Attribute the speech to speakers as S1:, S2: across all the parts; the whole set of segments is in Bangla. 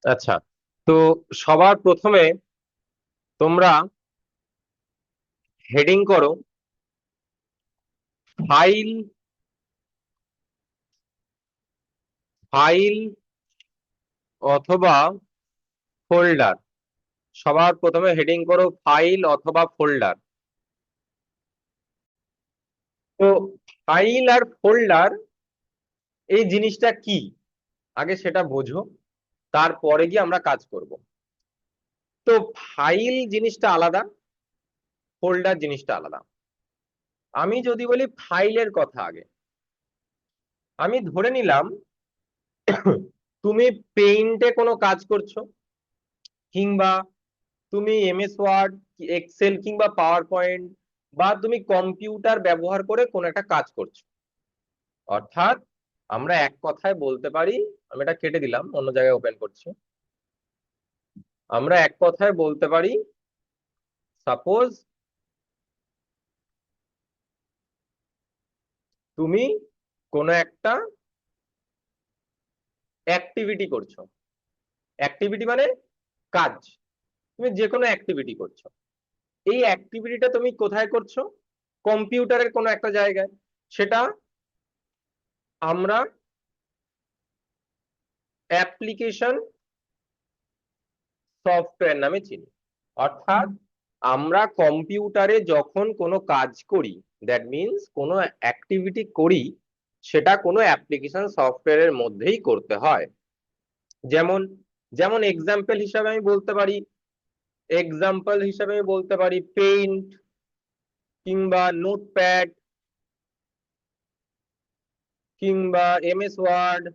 S1: আচ্ছা, তো সবার প্রথমে তোমরা হেডিং করো ফাইল, ফাইল অথবা ফোল্ডার। সবার প্রথমে হেডিং করো ফাইল অথবা ফোল্ডার। তো ফাইল আর ফোল্ডার এই জিনিসটা কি আগে সেটা বোঝো, তারপরে গিয়ে আমরা কাজ করব। তো ফাইল জিনিসটা আলাদা, ফোল্ডার জিনিসটা আলাদা। আমি যদি বলি ফাইলের কথা আগে, আমি ধরে নিলাম তুমি পেইন্টে কোনো কাজ করছো, কিংবা তুমি এমএস ওয়ার্ড, এক্সেল কিংবা পাওয়ার পয়েন্ট, বা তুমি কম্পিউটার ব্যবহার করে কোনো একটা কাজ করছো। অর্থাৎ আমরা এক কথায় বলতে পারি, আমি এটা কেটে দিলাম, অন্য জায়গায় ওপেন করছি। আমরা এক কথায় বলতে পারি, সাপোজ তুমি কোনো একটা অ্যাক্টিভিটি করছো। অ্যাক্টিভিটি মানে কাজ, তুমি যে কোনো অ্যাক্টিভিটি করছো। এই অ্যাক্টিভিটিটা তুমি কোথায় করছো? কম্পিউটারের কোনো একটা জায়গায়। সেটা আমরা অ্যাপ্লিকেশন সফটওয়্যার নামে চিনি। অর্থাৎ আমরা কম্পিউটারে যখন কোনো কাজ করি, দ্যাট মিনস কোনো অ্যাক্টিভিটি করি, সেটা কোনো অ্যাপ্লিকেশন সফটওয়্যারের মধ্যেই করতে হয়। যেমন যেমন এক্সাম্পল হিসাবে আমি বলতে পারি, পেইন্ট, কিংবা নোটপ্যাড, কিংবা এমএস ওয়ার্ড,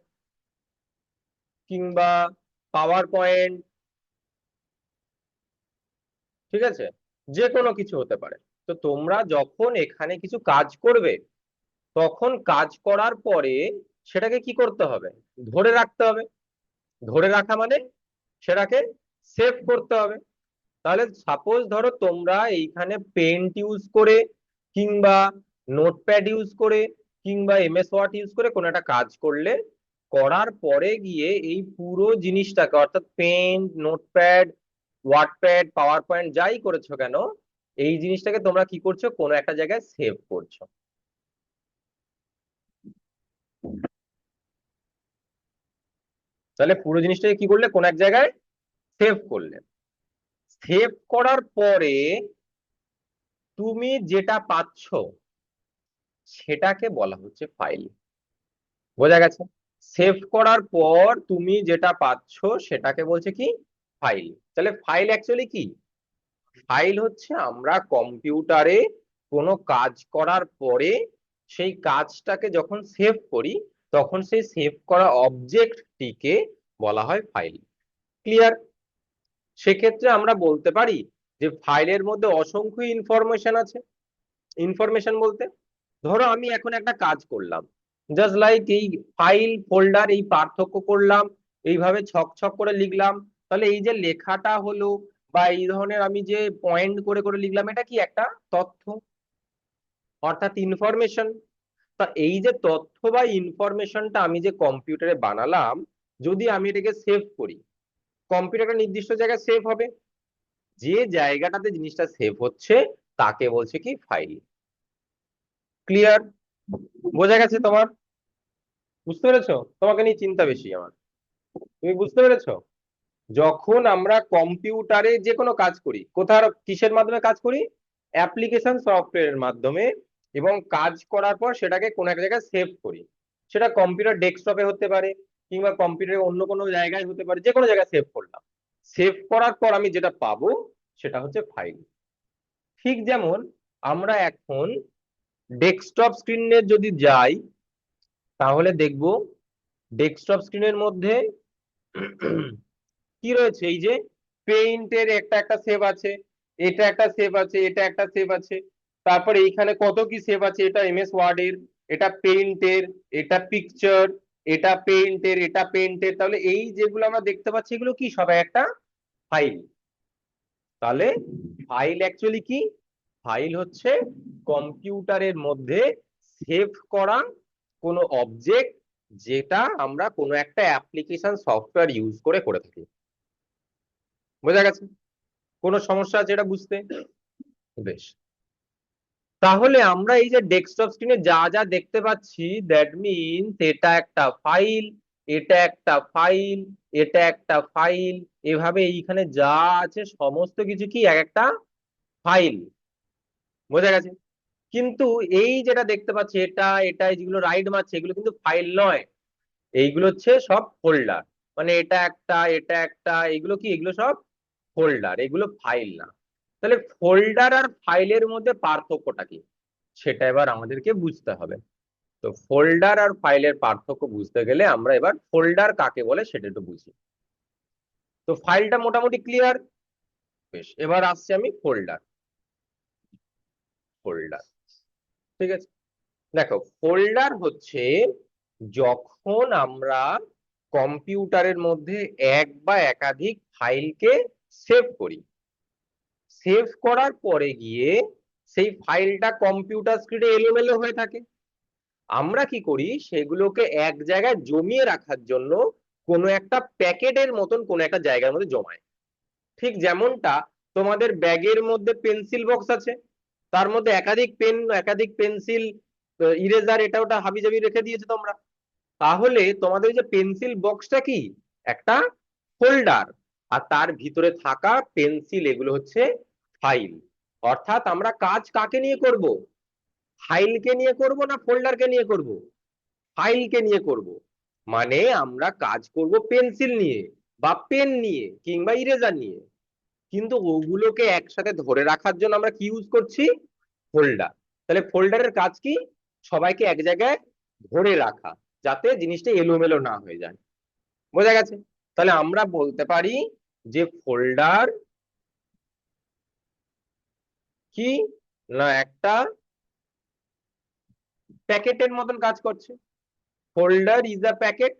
S1: কিংবা পাওয়ার পয়েন্ট। ঠিক আছে, যে কোনো কিছু হতে পারে। তো তোমরা যখন এখানে কিছু কাজ করবে, তখন কাজ করার পরে সেটাকে কি করতে হবে? ধরে রাখতে হবে। ধরে রাখা মানে সেটাকে সেভ করতে হবে। তাহলে সাপোজ ধরো তোমরা এইখানে পেন্ট ইউজ করে, কিংবা নোটপ্যাড ইউজ করে, কিংবা এমএস ওয়ার্ড ইউজ করে কোনো একটা কাজ করলে, করার পরে গিয়ে এই পুরো জিনিসটাকে, অর্থাৎ paint, notepad, wordpad, power point যাই করেছো কেন, এই জিনিসটাকে তোমরা কি করছো? কোনো একটা জায়গায় সেভ করছো। তাহলে পুরো জিনিসটাকে কি করলে? কোনো এক জায়গায় সেভ করলে। সেভ করার পরে তুমি যেটা পাচ্ছো সেটাকে বলা হচ্ছে ফাইল। বোঝা গেছে? সেভ করার পর তুমি যেটা পাচ্ছো সেটাকে বলছে কি? ফাইল। তাহলে ফাইল অ্যাকচুয়ালি কি? ফাইল হচ্ছে আমরা কম্পিউটারে কোনো কাজ করার পরে সেই কাজটাকে যখন সেভ করি, তখন সেই সেভ করা অবজেক্টটিকে বলা হয় ফাইল। ক্লিয়ার? সেক্ষেত্রে আমরা বলতে পারি যে ফাইলের মধ্যে অসংখ্য ইনফরমেশন আছে। ইনফরমেশন বলতে, ধরো আমি এখন একটা কাজ করলাম, জাস্ট লাইক এই ফাইল ফোল্ডার এই পার্থক্য করলাম, এইভাবে ছক ছক করে লিখলাম। তাহলে এই যে লেখাটা হলো, বা এই ধরনের আমি যে পয়েন্ট করে করে লিখলাম, এটা কি? একটা তথ্য, অর্থাৎ ইনফরমেশন। তা এই যে তথ্য বা ইনফরমেশনটা আমি যে কম্পিউটারে বানালাম, যদি আমি এটাকে সেভ করি, কম্পিউটারটা নির্দিষ্ট জায়গায় সেভ হবে। যে জায়গাটাতে জিনিসটা সেভ হচ্ছে তাকে বলছে কি? ফাইল। ক্লিয়ার? বোঝা গেছে তোমার? বুঝতে পেরেছো? তোমাকে নিয়ে চিন্তা বেশি আমার। তুমি বুঝতে পেরেছো? যখন আমরা কম্পিউটারে যে কোনো কাজ করি, কোথার কিসের মাধ্যমে কাজ করি? অ্যাপ্লিকেশন সফটওয়্যারের মাধ্যমে। এবং কাজ করার পর সেটাকে কোনো এক জায়গায় সেভ করি। সেটা কম্পিউটার ডেস্কটপে হতে পারে, কিংবা কম্পিউটারের অন্য কোনো জায়গায় হতে পারে, যে কোনো জায়গায় সেভ করলাম। সেভ করার পর আমি যেটা পাবো সেটা হচ্ছে ফাইল। ঠিক যেমন আমরা এখন ডেস্কটপ স্ক্রিনে যদি যাই, তাহলে দেখব ডেস্কটপ স্ক্রিনের মধ্যে কি রয়েছে? এই যে পেইন্টের একটা একটা সেভ আছে, এটা একটা সেভ আছে, এটা একটা সেভ আছে। তারপরে এইখানে কত কি সেভ আছে, এটা এমএস ওয়ার্ড এর, এটা পেইন্টের, এটা পিকচার, এটা পেইন্টের, এটা পেইন্টের। তাহলে এই যেগুলো আমরা দেখতে পাচ্ছি এগুলো কি? সবাই একটা ফাইল। তাহলে ফাইল অ্যাকচুয়ালি কি? ফাইল হচ্ছে কম্পিউটারের মধ্যে সেভ করা কোনো অবজেক্ট, যেটা আমরা কোনো একটা অ্যাপ্লিকেশন সফটওয়্যার ইউজ করে করে থাকি। বোঝা গেছে? কোনো সমস্যা আছে এটা বুঝতে? বেশ। তাহলে আমরা এই যে ডেস্কটপ স্ক্রিনে যা যা দেখতে পাচ্ছি, দ্যাট মিনস এটা একটা ফাইল, এটা একটা ফাইল, এটা একটা ফাইল, এভাবে এইখানে যা আছে সমস্ত কিছু কি এক একটা ফাইল। বোঝা গেছে? কিন্তু এই যেটা দেখতে পাচ্ছি এটা এটা যেগুলো রাইট মারছে এগুলো কিন্তু ফাইল নয়, এইগুলো হচ্ছে সব ফোল্ডার। মানে এটা একটা এগুলো কি, এগুলো সব ফোল্ডার, এগুলো ফাইল না। তাহলে ফোল্ডার আর ফাইলের মধ্যে পার্থক্যটা কি, সেটা এবার আমাদেরকে বুঝতে হবে। তো ফোল্ডার আর ফাইলের পার্থক্য বুঝতে গেলে আমরা এবার ফোল্ডার কাকে বলে সেটা একটু বুঝি। তো ফাইলটা মোটামুটি ক্লিয়ার। বেশ, এবার আসছি আমি ফোল্ডার। ফোল্ডার, ঠিক আছে। দেখো, ফোল্ডার হচ্ছে যখন আমরা কম্পিউটারের মধ্যে এক বা একাধিক ফাইলকে সেভ করি, সেভ করার পরে গিয়ে সেই ফাইলটা কম্পিউটার স্ক্রিনে এলোমেলো হয়ে থাকে, আমরা কি করি সেগুলোকে এক জায়গায় জমিয়ে রাখার জন্য কোনো একটা প্যাকেটের মতন কোনো একটা জায়গার মধ্যে জমায়। ঠিক যেমনটা তোমাদের ব্যাগের মধ্যে পেন্সিল বক্স আছে, তার মধ্যে একাধিক পেন, একাধিক পেন্সিল, ইরেজার, এটা ওটা হাবিজাবি রেখে দিয়েছে তোমরা। তাহলে তোমাদের যে পেন্সিল বক্সটা কি, একটা ফোল্ডার, আর তার ভিতরে থাকা পেন্সিল এগুলো হচ্ছে ফাইল। অর্থাৎ আমরা কাজ কাকে নিয়ে করব, ফাইলকে নিয়ে করব না ফোল্ডারকে নিয়ে করব? ফাইলকে নিয়ে করব। মানে আমরা কাজ করব পেন্সিল নিয়ে বা পেন নিয়ে কিংবা ইরেজার নিয়ে, কিন্তু ওগুলোকে একসাথে ধরে রাখার জন্য আমরা কি ইউজ করছি, ফোল্ডার। তাহলে ফোল্ডারের কাজ কি, সবাইকে এক জায়গায় ধরে রাখা, যাতে জিনিসটা এলোমেলো না হয়ে যায়। বোঝা গেছে? তাহলে আমরা বলতে পারি যে ফোল্ডার কি না একটা প্যাকেটের মতন কাজ করছে। Folder is a packet,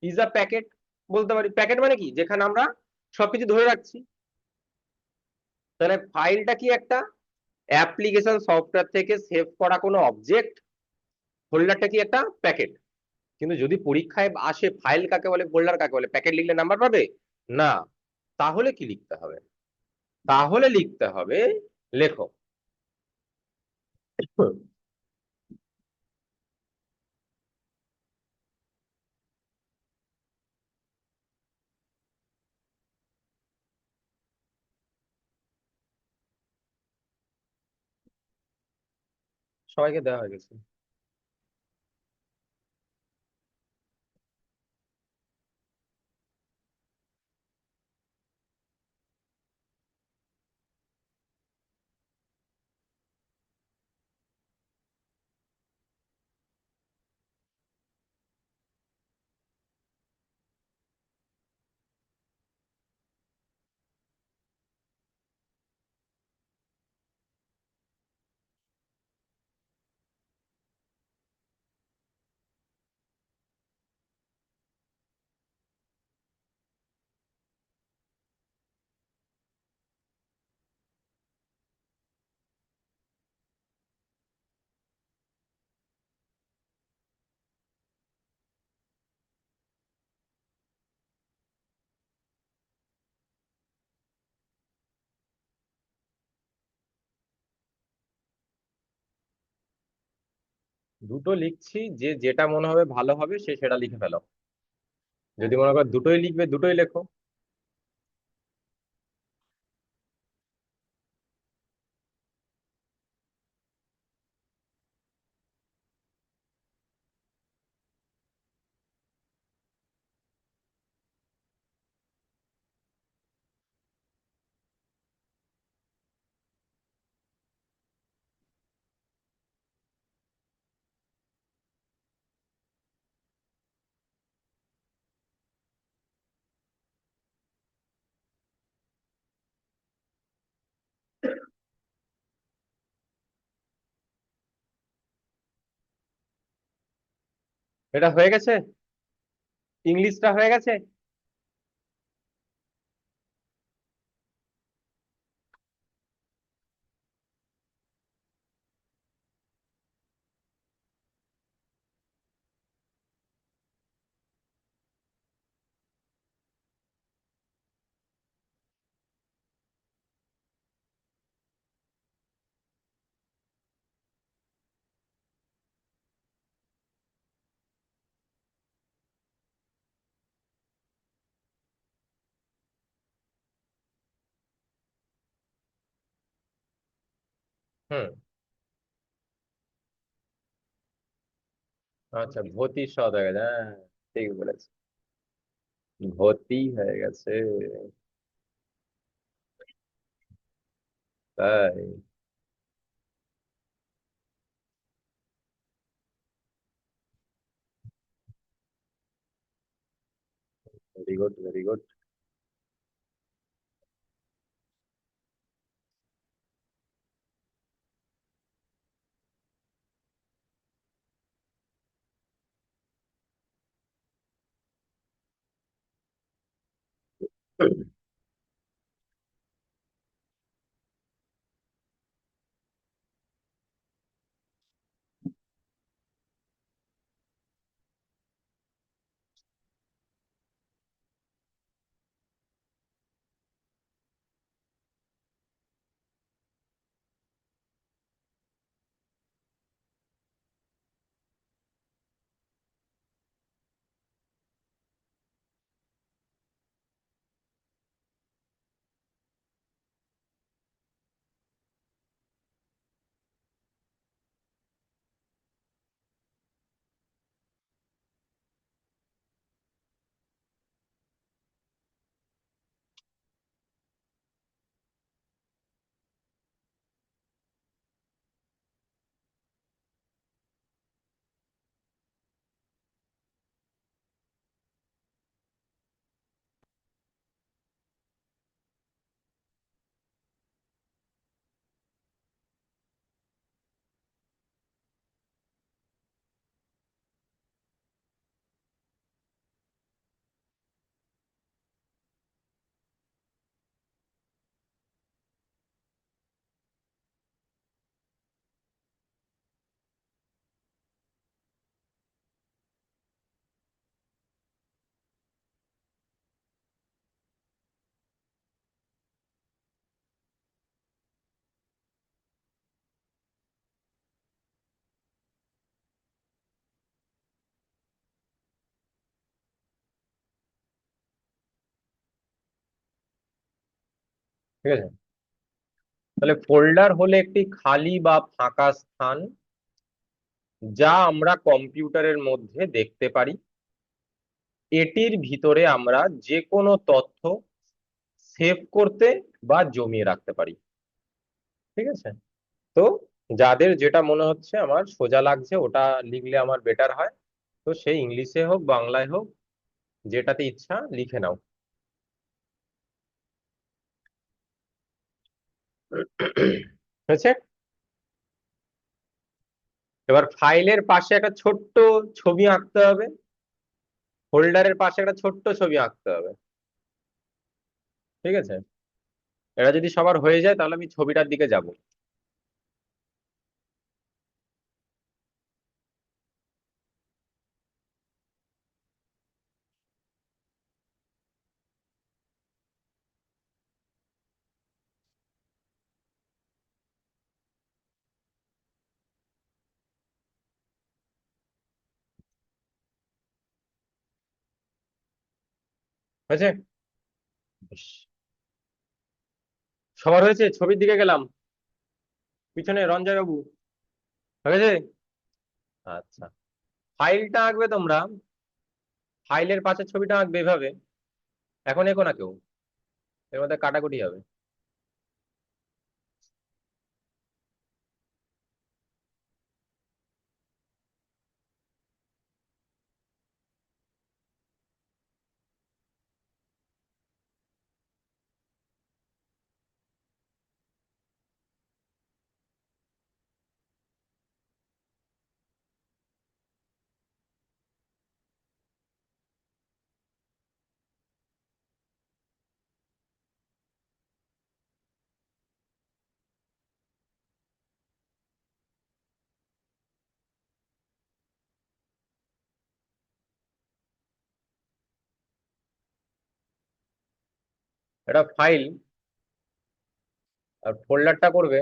S1: is a packet বলতে পারি। প্যাকেট মানে কি, যেখানে আমরা সবকিছু ধরে রাখছি। তাহলে ফাইলটা কি, একটা অ্যাপ্লিকেশন সফটওয়্যার থেকে সেভ করা কোনো অবজেক্ট। ফোল্ডারটা কি, একটা প্যাকেট। কিন্তু যদি পরীক্ষায় আসে ফাইল কাকে বলে ফোল্ডার কাকে বলে, প্যাকেট লিখলে নাম্বার পাবে না। তাহলে কি লিখতে হবে, তাহলে লিখতে হবে, লেখো। সবাইকে দেওয়া হয়ে গেছে। দুটো লিখছি, যে যেটা মনে হবে ভালো হবে সে সেটা লিখে ফেলো। যদি মনে করো দুটোই লিখবে, দুটোই লেখো। এটা হয়ে গেছে, ইংলিশটা হয়ে গেছে। হুম। আচ্ছা, ভতি সৎ হয়ে গেছে, হ্যাঁ। ঠিক বলেছে। ভতি হয়ে গেছে। তাই? Very good, very good. ঠিক আছে। তাহলে ফোল্ডার হলে একটি খালি বা ফাঁকা স্থান, যা আমরা কম্পিউটারের মধ্যে দেখতে পারি। এটির ভিতরে আমরা যে কোনো তথ্য সেভ করতে বা জমিয়ে রাখতে পারি। ঠিক আছে। তো যাদের যেটা মনে হচ্ছে আমার সোজা লাগছে ওটা লিখলে আমার বেটার হয়। তো সেই ইংলিশে হোক বাংলায় হোক, যেটাতে ইচ্ছা লিখে নাও। হয়েছে। এবার ফাইলের পাশে একটা ছোট্ট ছবি আঁকতে হবে, ফোল্ডারের পাশে একটা ছোট্ট ছবি আঁকতে হবে। ঠিক আছে। এটা যদি সবার হয়ে যায় তাহলে আমি ছবিটার দিকে যাব। হয়েছে। বেশ। সবার হয়েছে, ছবির দিকে গেলাম। পিছনে রঞ্জয় বাবু, হয়েছে। আচ্ছা, ফাইলটা আঁকবে তোমরা, ফাইলের পাশের ছবিটা আঁকবে এভাবে। এখন এগো না কেউ, এর মধ্যে কাটাকুটি হবে। এটা ফাইল, আর ফোল্ডারটা করবে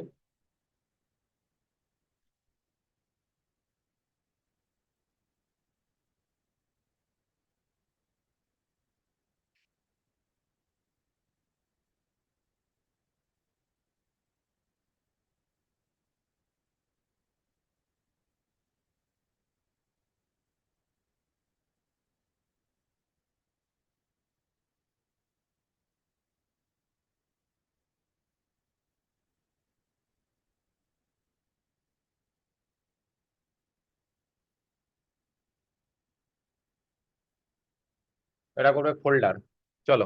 S1: এটা করবে ফোল্ডার। চলো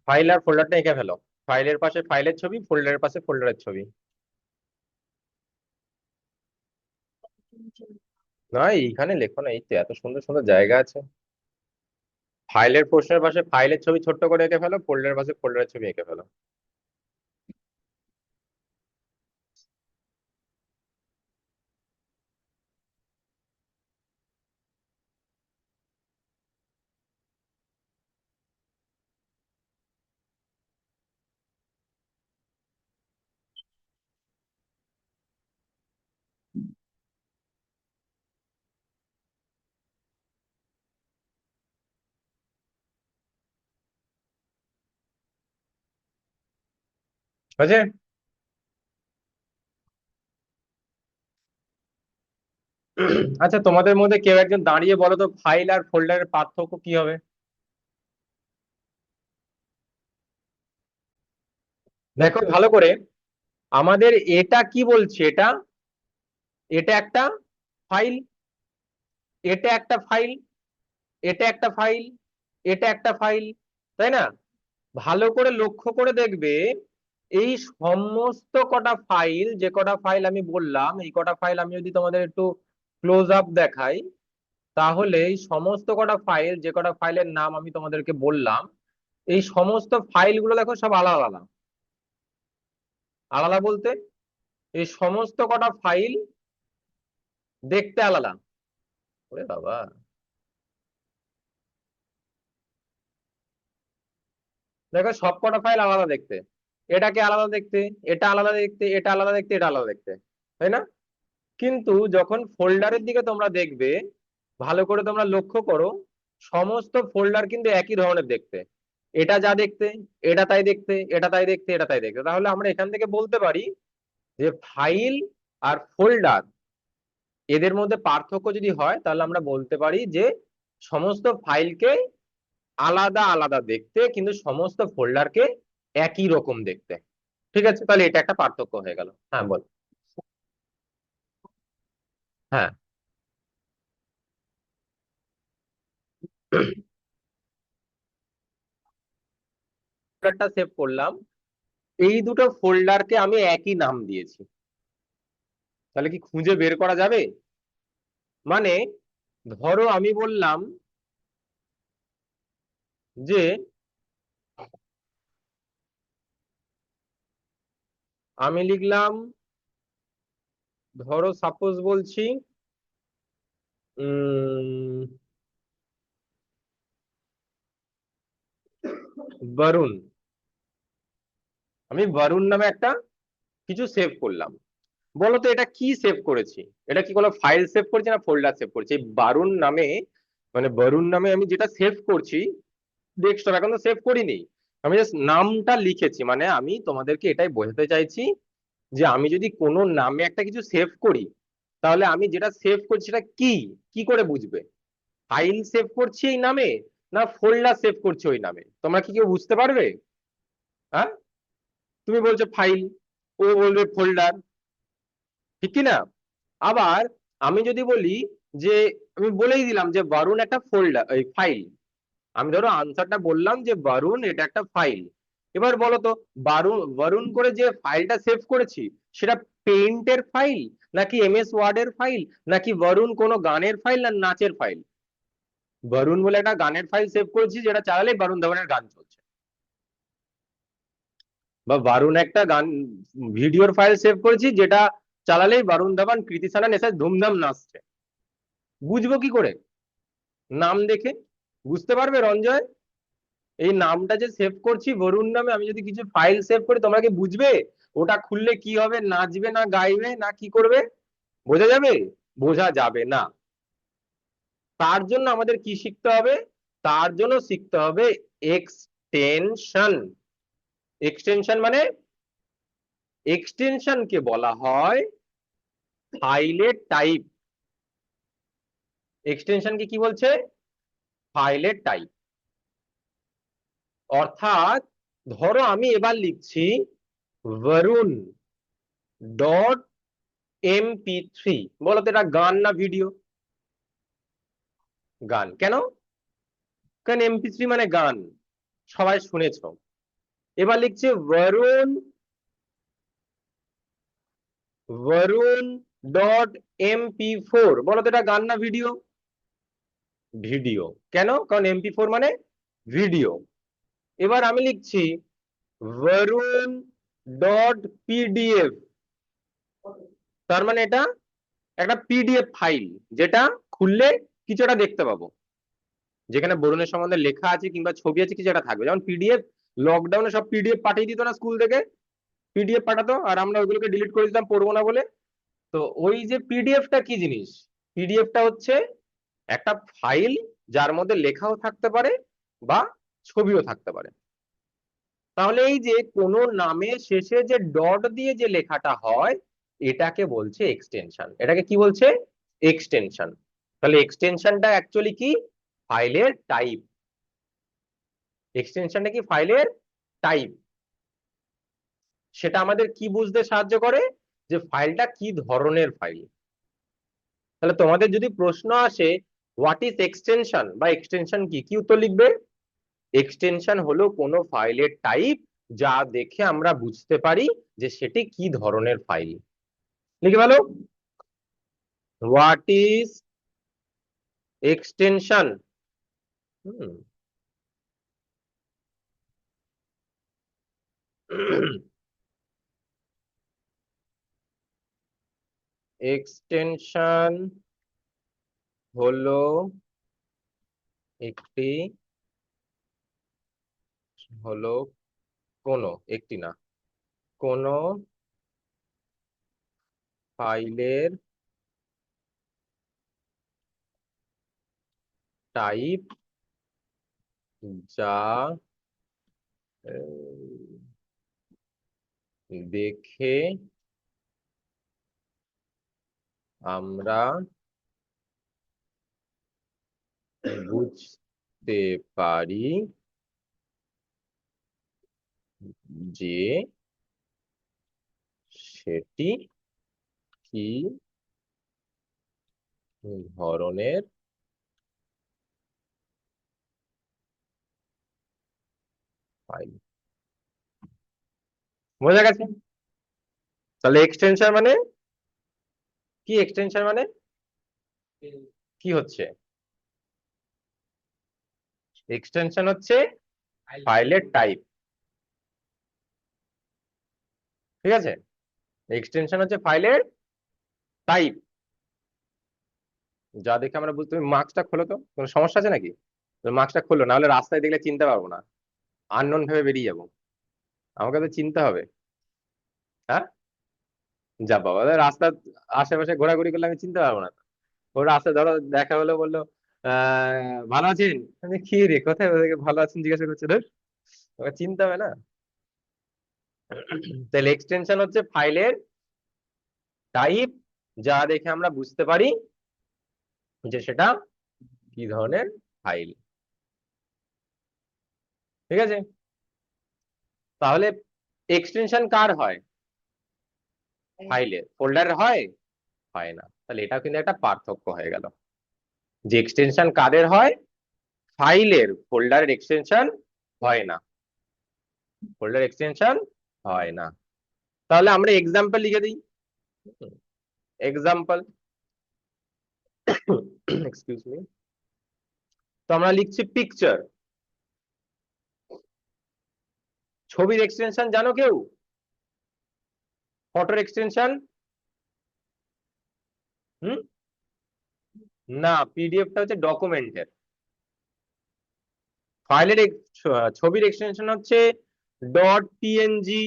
S1: ফাইল আর ফোল্ডারটা এঁকে ফেলো। ফাইলের পাশে ফাইলের ছবি, ফোল্ডারের পাশে ফোল্ডারের ছবি। না এইখানে লেখো না, এই তো এত সুন্দর সুন্দর জায়গা আছে। ফাইলের প্রশ্নের পাশে ফাইলের ছবি ছোট্ট করে এঁকে ফেলো, ফোল্ডারের পাশে ফোল্ডারের ছবি এঁকে ফেলো। আছে। আচ্ছা তোমাদের মধ্যে কেউ একজন দাঁড়িয়ে বলো তো ফাইল আর ফোল্ডারের পার্থক্য কি হবে? দেখো ভালো করে, আমাদের এটা কি বলছে, এটা এটা একটা ফাইল, এটা একটা ফাইল, এটা একটা ফাইল, এটা একটা ফাইল, তাই না? ভালো করে লক্ষ্য করে দেখবে, এই সমস্ত কটা ফাইল, যে কটা ফাইল আমি বললাম, এই কটা ফাইল আমি যদি তোমাদের একটু ক্লোজ আপ দেখাই, তাহলে এই সমস্ত কটা ফাইল, যে কটা ফাইলের নাম আমি তোমাদেরকে বললাম, এই সমস্ত ফাইলগুলো দেখো সব আলাদা আলাদা। আলাদা বলতে এই সমস্ত কটা ফাইল দেখতে আলাদা। ওরে বাবা, দেখো সব কটা ফাইল আলাদা দেখতে, এটাকে আলাদা দেখতে, এটা আলাদা দেখতে, এটা আলাদা দেখতে, এটা আলাদা দেখতে, তাই না? কিন্তু যখন ফোল্ডারের দিকে তোমরা দেখবে, ভালো করে তোমরা লক্ষ্য করো, সমস্ত ফোল্ডার কিন্তু একই ধরনের দেখতে। এটা যা দেখতে, এটা তাই দেখতে, এটা তাই দেখতে, এটা তাই দেখতে। তাহলে আমরা এখান থেকে বলতে পারি যে ফাইল আর ফোল্ডার, এদের মধ্যে পার্থক্য যদি হয়, তাহলে আমরা বলতে পারি যে সমস্ত ফাইলকে আলাদা আলাদা দেখতে, কিন্তু সমস্ত ফোল্ডারকে একই রকম দেখতে। ঠিক আছে, তাহলে এটা একটা পার্থক্য হয়ে গেল। হ্যাঁ বল। হ্যাঁ। ফোল্ডারটা সেভ করলাম, এই দুটো ফোল্ডারকে আমি একই নাম দিয়েছি, তাহলে কি খুঁজে বের করা যাবে? মানে ধরো আমি বললাম যে আমি লিখলাম, ধরো সাপোজ বলছি উম বরুণ, আমি বরুণ নামে একটা কিছু সেভ করলাম। বলো তো এটা কি সেভ করেছি? এটা কি কোনো ফাইল সেভ করেছি না ফোল্ডার সেভ করেছি? এই বারুন নামে, মানে বরুণ নামে আমি যেটা সেভ করছি ডেস্কটপ, এখন তো সেভ করিনি, আমি জাস্ট নামটা লিখেছি। মানে আমি তোমাদেরকে এটাই বোঝাতে চাইছি যে আমি যদি কোনো নামে একটা কিছু সেভ করি, তাহলে আমি যেটা সেভ করছি সেটা কি, কি করে বুঝবে? ফাইল সেভ করছি এই নামে, না ফোল্ডার সেভ করছি ওই নামে? তোমরা কি কেউ বুঝতে পারবে? হ্যাঁ, তুমি বলছো ফাইল, ও বলবে ফোল্ডার, ঠিক কি না? আবার আমি যদি বলি যে, আমি বলেই দিলাম যে বারুন একটা ফোল্ডার, এই ফাইল, আমি ধরো আনসারটা বললাম যে বারুন এটা একটা ফাইল। এবার বলো তো, বারুন বারুন করে যে ফাইলটা সেভ করেছি, সেটা পেইন্টের ফাইল, নাকি এমএস ওয়ার্ডের ফাইল, নাকি বারুন কোনো গানের ফাইল, না নাচের ফাইল? বারুন বলে একটা গানের ফাইল সেভ করেছি, যেটা চালালেই বারুন ধাওয়ানের গান চলছে। বা বারুন একটা গান ভিডিওর ফাইল সেভ করেছি, যেটা চালালেই বারুন ধাওয়ান কৃতি সানান এসে ধুমধাম নাচছে। বুঝবো কি করে? নাম দেখে বুঝতে পারবে রঞ্জয়? এই নামটা যে সেভ করছি বরুণ নামে, আমি যদি কিছু ফাইল সেভ করি, তোমরা কি বুঝবে ওটা খুললে কি হবে? নাচবে না গাইবে না কি করবে? বোঝা যাবে? বোঝা যাবে না। তার জন্য আমাদের কি শিখতে হবে? তার জন্য শিখতে হবে এক্সটেনশন। এক্সটেনশন মানে, এক্সটেনশনকে বলা হয় ফাইলের টাইপ। এক্সটেনশনকে কি বলছে? ফাইলের টাইপ। অর্থাৎ ধরো আমি এবার লিখছি বরুণ ডট MP3, বলো তো এটা গান না ভিডিও? গান। কেন? কারণ MP3 মানে গান, সবাই শুনেছো। এবার লিখছে বরুণ, বরুণ ডট MP4, বলো তো এটা গান না ভিডিও? ভিডিও। কেন? কারণ MP4 মানে ভিডিও। এবার আমি লিখছি বরুণ ডট PDF, তার মানে এটা একটা PDF ফাইল, যেটা খুললে কিছু একটা দেখতে পাবো, যেখানে বরুণের সম্বন্ধে লেখা আছে কিংবা ছবি আছে, কিছু একটা থাকবে। যেমন PDF, লকডাউনে সব PDF পাঠিয়ে দিত না স্কুল থেকে, PDF পাঠাতো আর আমরা ওইগুলোকে ডিলিট করে দিতাম পড়বো না বলে। তো ওই যে পিডিএফটা কি জিনিস, পিডিএফটা হচ্ছে একটা ফাইল যার মধ্যে লেখাও থাকতে পারে বা ছবিও থাকতে পারে। তাহলে এই যে কোনো নামের শেষে যে ডট দিয়ে যে লেখাটা হয়, এটাকে বলছে এক্সটেনশন। এটাকে কি বলছে? এক্সটেনশন। তাহলে এক্সটেনশনটা অ্যাকচুয়ালি কি? ফাইলের টাইপ। এক্সটেনশনটা কি? ফাইলের টাইপ। সেটা আমাদের কি বুঝতে সাহায্য করে? যে ফাইলটা কি ধরনের ফাইল। তাহলে তোমাদের যদি প্রশ্ন আসে হোয়াট ইজ এক্সটেনশন বা এক্সটেনশন কি, কি উত্তর লিখবে? এক্সটেনশন হলো কোনো ফাইলের টাইপ যা দেখে আমরা বুঝতে পারি যে সেটি কি ধরনের ফাইল। লিখে ভালো, হোয়াট ইজ এক্সটেনশন। এক্সটেনশন হলো একটি, হলো কোনো, একটি না, কোনো ফাইলের টাইপ যা দেখে আমরা বুঝতে পারি যে সেটি কি ধরনের ফাইল। বোঝা গেছে? তাহলে এক্সটেনশন মানে কি? এক্সটেনশন মানে কি হচ্ছে? এক্সটেনশন হচ্ছে ফাইলের টাইপ। ঠিক আছে? এক্সটেনশন হচ্ছে ফাইলের টাইপ যা দেখে আমরা বুঝতে। তুমি মার্কসটা খোলো তো, কোনো সমস্যা আছে নাকি? মার্কসটা খোলো, না হলে রাস্তায় দেখলে চিনতে পারবো না, আননোন ভেবে বেরিয়ে যাবো। আমাকে তো চিনতে হবে। হ্যাঁ, যা বাবা, রাস্তা আশেপাশে ঘোরাঘুরি করলে আমি চিনতে পারবো না। ওর রাস্তায় ধরো দেখা হলো, বললো ভালো আছেন, আমি কি রে কোথায়, ওদেরকে ভালো আছেন জিজ্ঞাসা করছে, ধর ওকে চিনতে হবে না। তাহলে এক্সটেনশন হচ্ছে ফাইলের টাইপ যা দেখে আমরা বুঝতে পারি যে সেটা কি ধরনের ফাইল। ঠিক আছে? তাহলে এক্সটেনশন কার হয়? ফাইলের। ফোল্ডারের হয়? হয় না। তাহলে এটাও কিন্তু একটা পার্থক্য হয়ে গেল, যে এক্সটেনশন কাদের হয়? ফাইলের। ফোল্ডারের এক্সটেনশন হয় না, ফোল্ডার এক্সটেনশন হয় না। তাহলে আমরা এক্সাম্পল লিখে দিই। Example, excuse me. তো আমরা লিখছি পিকচার। ছবির এক্সটেনশন জানো কেউ? ফটোর এক্সটেনশন? হুম, না, পিডিএফটা হচ্ছে ডকুমেন্টের। ফাইলের ছবির এক্সটেনশন হচ্ছে dot PNG,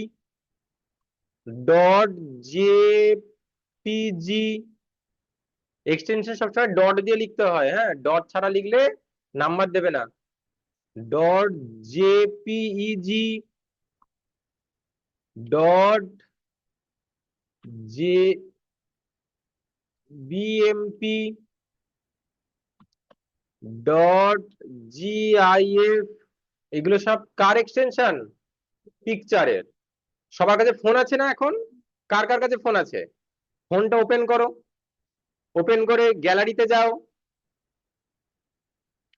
S1: dot JPG. Extension সবসময় ডট দিয়ে লিখতে হয়, হ্যাঁ, ডট ছাড়া লিখলে নাম্বার দেবে না। Dot JPEG, dot J BMP, dot GIF. এগুলো সব কার এক্সটেনশন? পিকচারের। সবার কাছে ফোন আছে না এখন? কার কার কাছে ফোন আছে? ফোনটা ওপেন করো, ওপেন করে গ্যালারিতে যাও,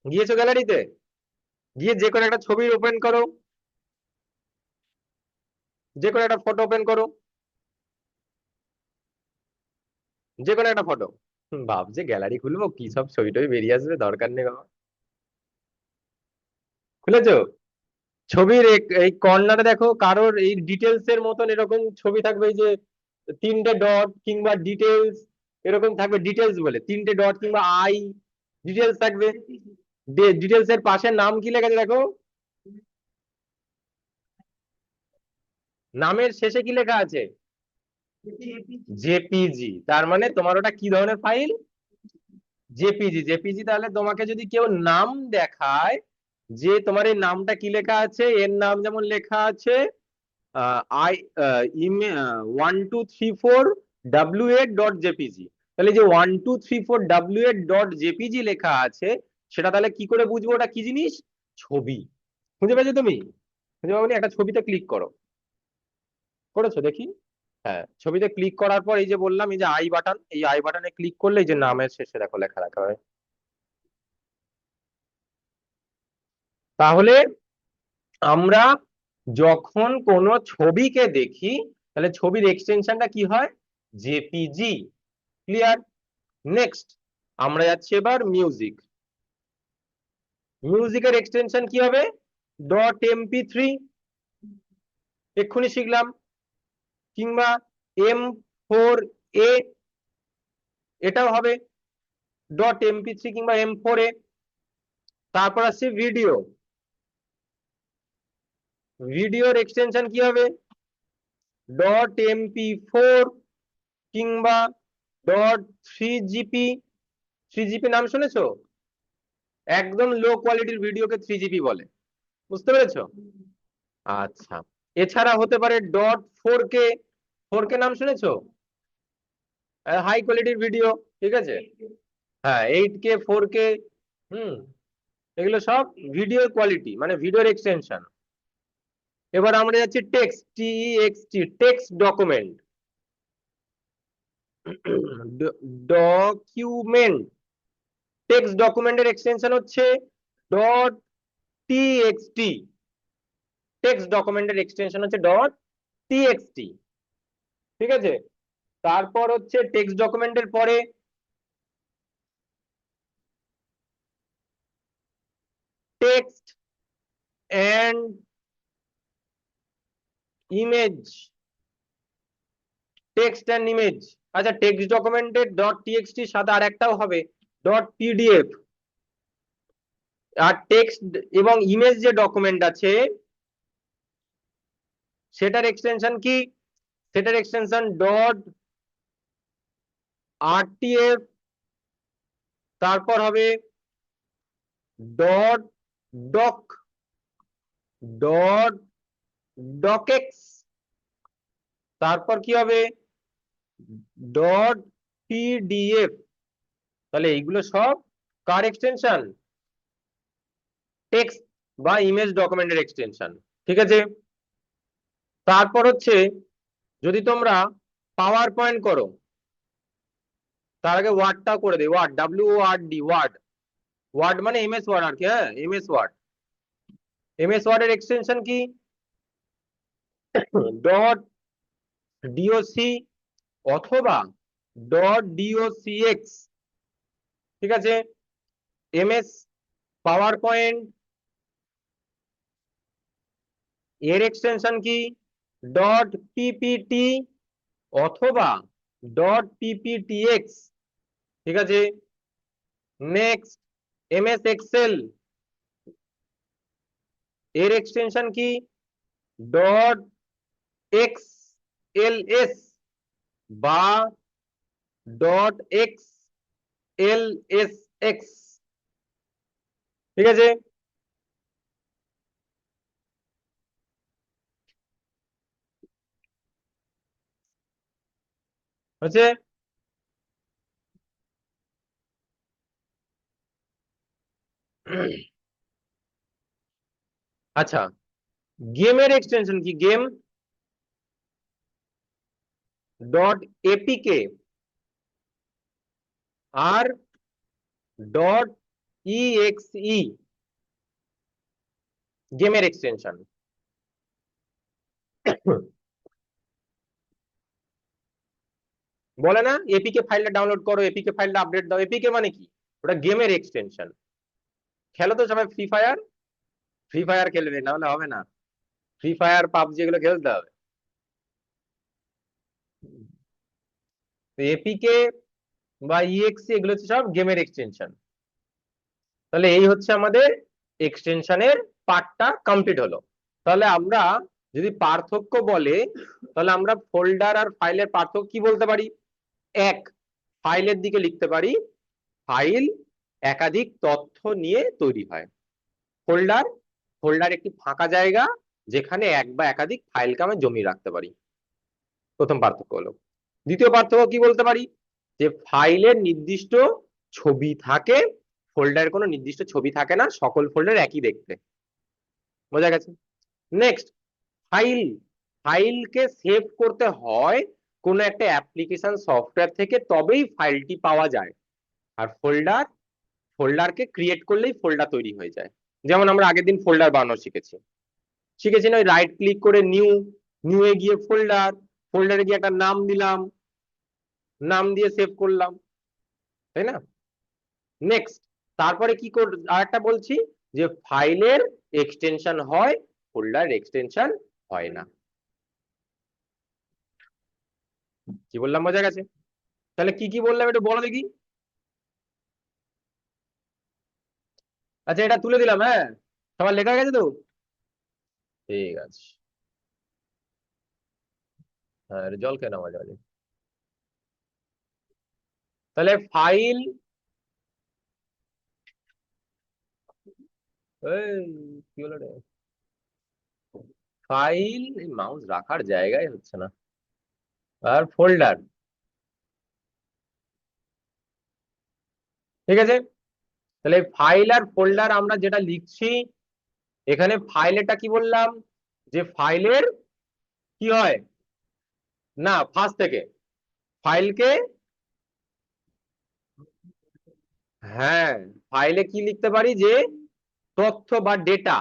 S1: গিয়েছো গ্যালারিতে? গিয়ে যে কোনো একটা ছবি ওপেন করো, যে কোনো একটা ফটো ওপেন করো, যে কোনো একটা ফটো। ভাবছে গ্যালারি খুলবো, কি সব ছবি টবি বেরিয়ে আসবে, দরকার নেই বাবা। খুলেছো? ছবির এই কর্নারে দেখো, কারোর এই ডিটেলস এর মতন এরকম ছবি থাকবে, এই যে তিনটে ডট কিংবা ডিটেলস, এরকম থাকবে ডিটেলস বলে তিনটে ডট কিংবা আই ডিটেলস থাকবে। ডিটেলস এর পাশে নাম কি লেখা আছে দেখো, নামের শেষে কি লেখা আছে? জেপিজি। তার মানে তোমার ওটা কি ধরনের ফাইল? জেপিজি। জেপিজি, তাহলে তোমাকে যদি কেউ নাম দেখায়, যে তোমার এই নামটা কি লেখা আছে, এর নাম যেমন লেখা আছে আই ইমে 1234w8.jpg, তাহলে যে 1234w8.jpg লেখা আছে, সেটা তাহলে কি করে বুঝবো ওটা কি জিনিস? ছবি। খুঁজে পেয়েছো তুমি? খুঁজে পাওনি? একটা ছবিতে ক্লিক করো। করেছো দেখি? হ্যাঁ, ছবিতে ক্লিক করার পর এই যে বললাম, এই যে আই বাটন, এই আই বাটনে ক্লিক করলে এই যে নামের শেষে দেখো লেখা রাখা হয়। তাহলে আমরা যখন কোনো ছবিকে দেখি, তাহলে ছবির এক্সটেনশনটা কি হয়? জেপিজি। ক্লিয়ার? নেক্সট আমরা যাচ্ছি এবার মিউজিক। মিউজিকের এক্সটেনশন কি হবে? .mp3, এক্ষুনি শিখলাম। কিংবা M4A, এটাও হবে .mp3 কিংবা M4A। তারপর আসছে ভিডিও। ভিডিওর এক্সটেনশন কি হবে? .mp4 কিংবা .3gp। 3gp নাম শুনেছো? একদম লো কোয়ালিটির ভিডিওকে 3gp বলে। বুঝতে পেরেছো? আচ্ছা, এছাড়া হতে পারে .4k। 4k নাম শুনেছো? হাই কোয়ালিটির ভিডিও। ঠিক আছে? হ্যাঁ, 8k, 4k। হুম, এগুলো সব ভিডিও কোয়ালিটি, মানে ভিডিওর এক্সটেনশন। এবার আমরা যাচ্ছি text, text, text document. Document, text ডকুমেন্টের এক্সটেনশন হচ্ছে .txt। টেক্সট ডকুমেন্টের এক্সটেনশন হচ্ছে .txt। ঠিক আছে? তারপর হচ্ছে টেক্সট ডকুমেন্টের পরে text and image. Text and image. আচ্ছা, টেক্সট ডকুমেন্টের .txt সাথে আর একটাও হবে .pdf। আর টেক্সট এবং ইমেজ যে ডকুমেন্ট আছে, সেটার এক্সটেনশন কি? সেটার এক্সটেনশন .rtf। তারপর হবে .doc, .docx। তারপর কি হবে? .pdf। তাহলে এইগুলো সব কার এক্সটেনশন? টেক্সট বা ইমেজ ডকুমেন্টের এক্সটেনশন। ঠিক আছে? তারপর হচ্ছে, যদি তোমরা পাওয়ার পয়েন্ট করো, তার আগে ওয়ার্ডটাও করে দিই। Word, WORD, word. ওয়ার্ড মানে এমএস ওয়ার্ড আর কি। হ্যাঁ, এমএস ওয়ার্ড। এমএস ওয়ার্ডের এক্সটেনশন কি? .doc অথবা .docx। ঠিক আছে? এমএস পাওয়ার পয়েন্ট এর এক্সটেনশন কি? .ppt অথবা .pptx। ঠিক আছে? নেক্সট, এমএস এক্সেল এর এক্সটেনশন কি? .xls বা .xlsx। ঠিক আছে? হচ্ছে? আচ্ছা, গেমের এক্সটেনশন কি? গেম .apk আর EXE গেমের এক্সটেনশন। বলে না এপিকে ফাইলটা ডাউনলোড করো, এপিকে ফাইলটা আপডেট দাও। এপিকে মানে কি? ওটা গেমের এক্সটেনশন। খেলো তো সবাই ফ্রি ফায়ার। ফ্রি ফায়ার খেলবে, না হলে হবে না। ফ্রি ফায়ার পাবজি এগুলো খেলতে হবে। এপিকে বা ইএক্সি এগুলো হচ্ছে সব গেমের এক্সটেনশন। তাহলে এই হচ্ছে আমাদের এক্সটেনশনের পার্টটা কমপ্লিট হলো। তাহলে আমরা যদি পার্থক্য বলে, তাহলে আমরা ফোল্ডার আর ফাইলের পার্থক্য কি বলতে পারি? এক, ফাইলের দিকে লিখতে পারি ফাইল একাধিক তথ্য নিয়ে তৈরি হয়। ফোল্ডার, ফোল্ডার একটি ফাঁকা জায়গা যেখানে এক বা একাধিক ফাইলকে আমরা জমিয়ে রাখতে পারি। প্রথম পার্থক্য হলো। দ্বিতীয় পার্থক্য কি বলতে পারি? যে ফাইলের নির্দিষ্ট ছবি থাকে, ফোল্ডারের কোনো নির্দিষ্ট ছবি থাকে না, সকল ফোল্ডার একই দেখতে। বোঝা গেছে? নেক্সট, ফাইল, ফাইলকে সেভ করতে হয় কোনো একটা অ্যাপ্লিকেশন সফটওয়্যার থেকে, তবেই ফাইলটি পাওয়া যায়। আর ফোল্ডার, ফোল্ডারকে ক্রিয়েট করলেই ফোল্ডার তৈরি হয়ে যায়। যেমন আমরা আগের দিন ফোল্ডার বানানো শিখেছি, শিখেছি না? ওই রাইট ক্লিক করে নিউ, নিউ এ গিয়ে ফোল্ডার, ফোল্ডারে গিয়ে একটা নাম দিলাম, নাম দিয়ে সেভ করলাম, তাই না? নেক্সট, তারপরে কি কর, আরেকটা বলছি যে ফাইলের এক্সটেনশন হয়, ফোল্ডার এক্সটেনশন হয় না। কি বললাম বোঝা গেছে? তাহলে কি কি বললাম একটু বলো দেখি। আচ্ছা এটা তুলে দিলাম, হ্যাঁ? সবার লেখা গেছে তো? ঠিক আছে। হ্যাঁ জল খেয়ে নাও মাঝে মাঝে। তাহলে ফাইল, এই কি হলো রে? ফাইল, মাউস রাখার জায়গায় হচ্ছে না। আর ফোল্ডার, ঠিক আছে। তাহলে ফাইল আর ফোল্ডার আমরা যেটা লিখছি এখানে, ফাইলেরটা কি বললাম? যে ফাইলের কি হয় না, ফার্স্ট থেকে ফাইলকে, হ্যাঁ, ফাইলে কি লিখতে পারি যে তথ্য বা ডেটা,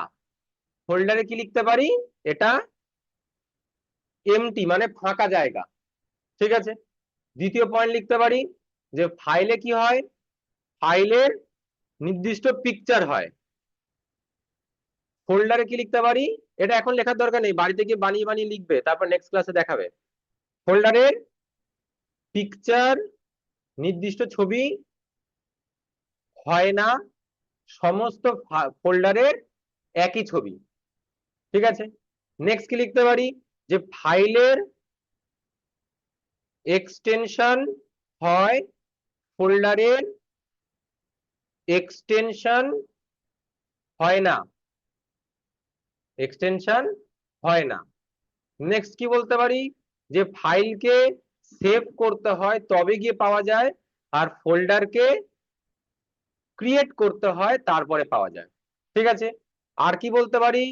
S1: ফোল্ডারে কি লিখতে পারি, এটা এমটি মানে ফাঁকা জায়গা, ঠিক আছে। দ্বিতীয় পয়েন্ট লিখতে পারি যে ফাইলে কি হয়, ফাইলের নির্দিষ্ট পিকচার হয়। ফোল্ডারে কি লিখতে পারি, এটা এখন লেখার দরকার নেই, বাড়িতে গিয়ে বানিয়ে বানিয়ে লিখবে, তারপর নেক্সট ক্লাসে দেখাবে। ফোল্ডারের পিকচার, নির্দিষ্ট ছবি হয় না সমস্ত ফোল্ডারের একই ছবি, ঠিক আছে। নেক্সট কি লিখতে পারি, যে ফাইলের এক্সটেনশন হয়, ফোল্ডারের এক্সটেনশন হয় না, এক্সটেনশন হয় না। নেক্সট কি বলতে পারি, যে ফাইলকে সেভ করতে হয় তবে গিয়ে পাওয়া যায়, আর ফোল্ডারকে ক্রিয়েট করতে হয় তারপরে পাওয়া যায়, ঠিক আছে। আর কি বলতে পারি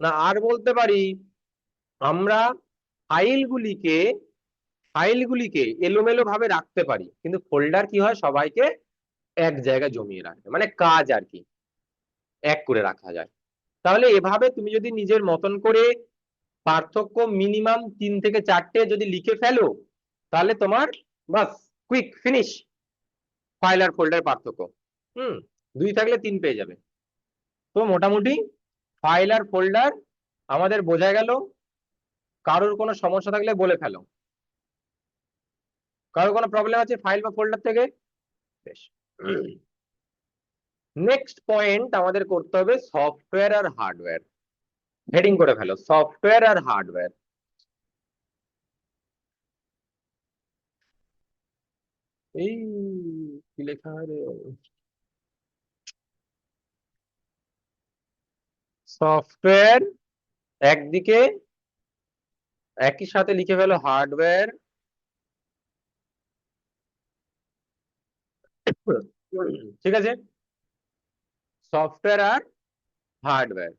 S1: না, আর বলতে পারি আমরা ফাইলগুলিকে, ফাইলগুলিকে এলোমেলো ভাবে রাখতে পারি, কিন্তু ফোল্ডার কি হয় সবাইকে এক জায়গায় জমিয়ে রাখে, মানে কাজ আর কি এক করে রাখা যায়। তাহলে এভাবে তুমি যদি নিজের মতন করে পার্থক্য মিনিমাম 3 থেকে 4টে যদি লিখে ফেলো, তাহলে তোমার বাস কুইক ফিনিশ ফাইল আর ফোল্ডার পার্থক্য। হুম, 2 থাকলে 3 পেয়ে যাবে। তো মোটামুটি ফাইল আর ফোল্ডার আমাদের বোঝা গেল। কারোর কোনো সমস্যা থাকলে বলে ফেলো। কারোর কোনো প্রবলেম আছে ফাইল বা ফোল্ডার থেকে? বেশ। নেক্সট পয়েন্ট আমাদের করতে হবে সফটওয়্যার আর হার্ডওয়্যার। হেডিং করে ফেলো, সফটওয়্যার আর হার্ডওয়্যার। এই কি লেখা হয় রে? সফটওয়্যার একদিকে, একই সাথে লিখে ফেলো হার্ডওয়্যার, ঠিক আছে। সফটওয়্যার আর হার্ডওয়্যার।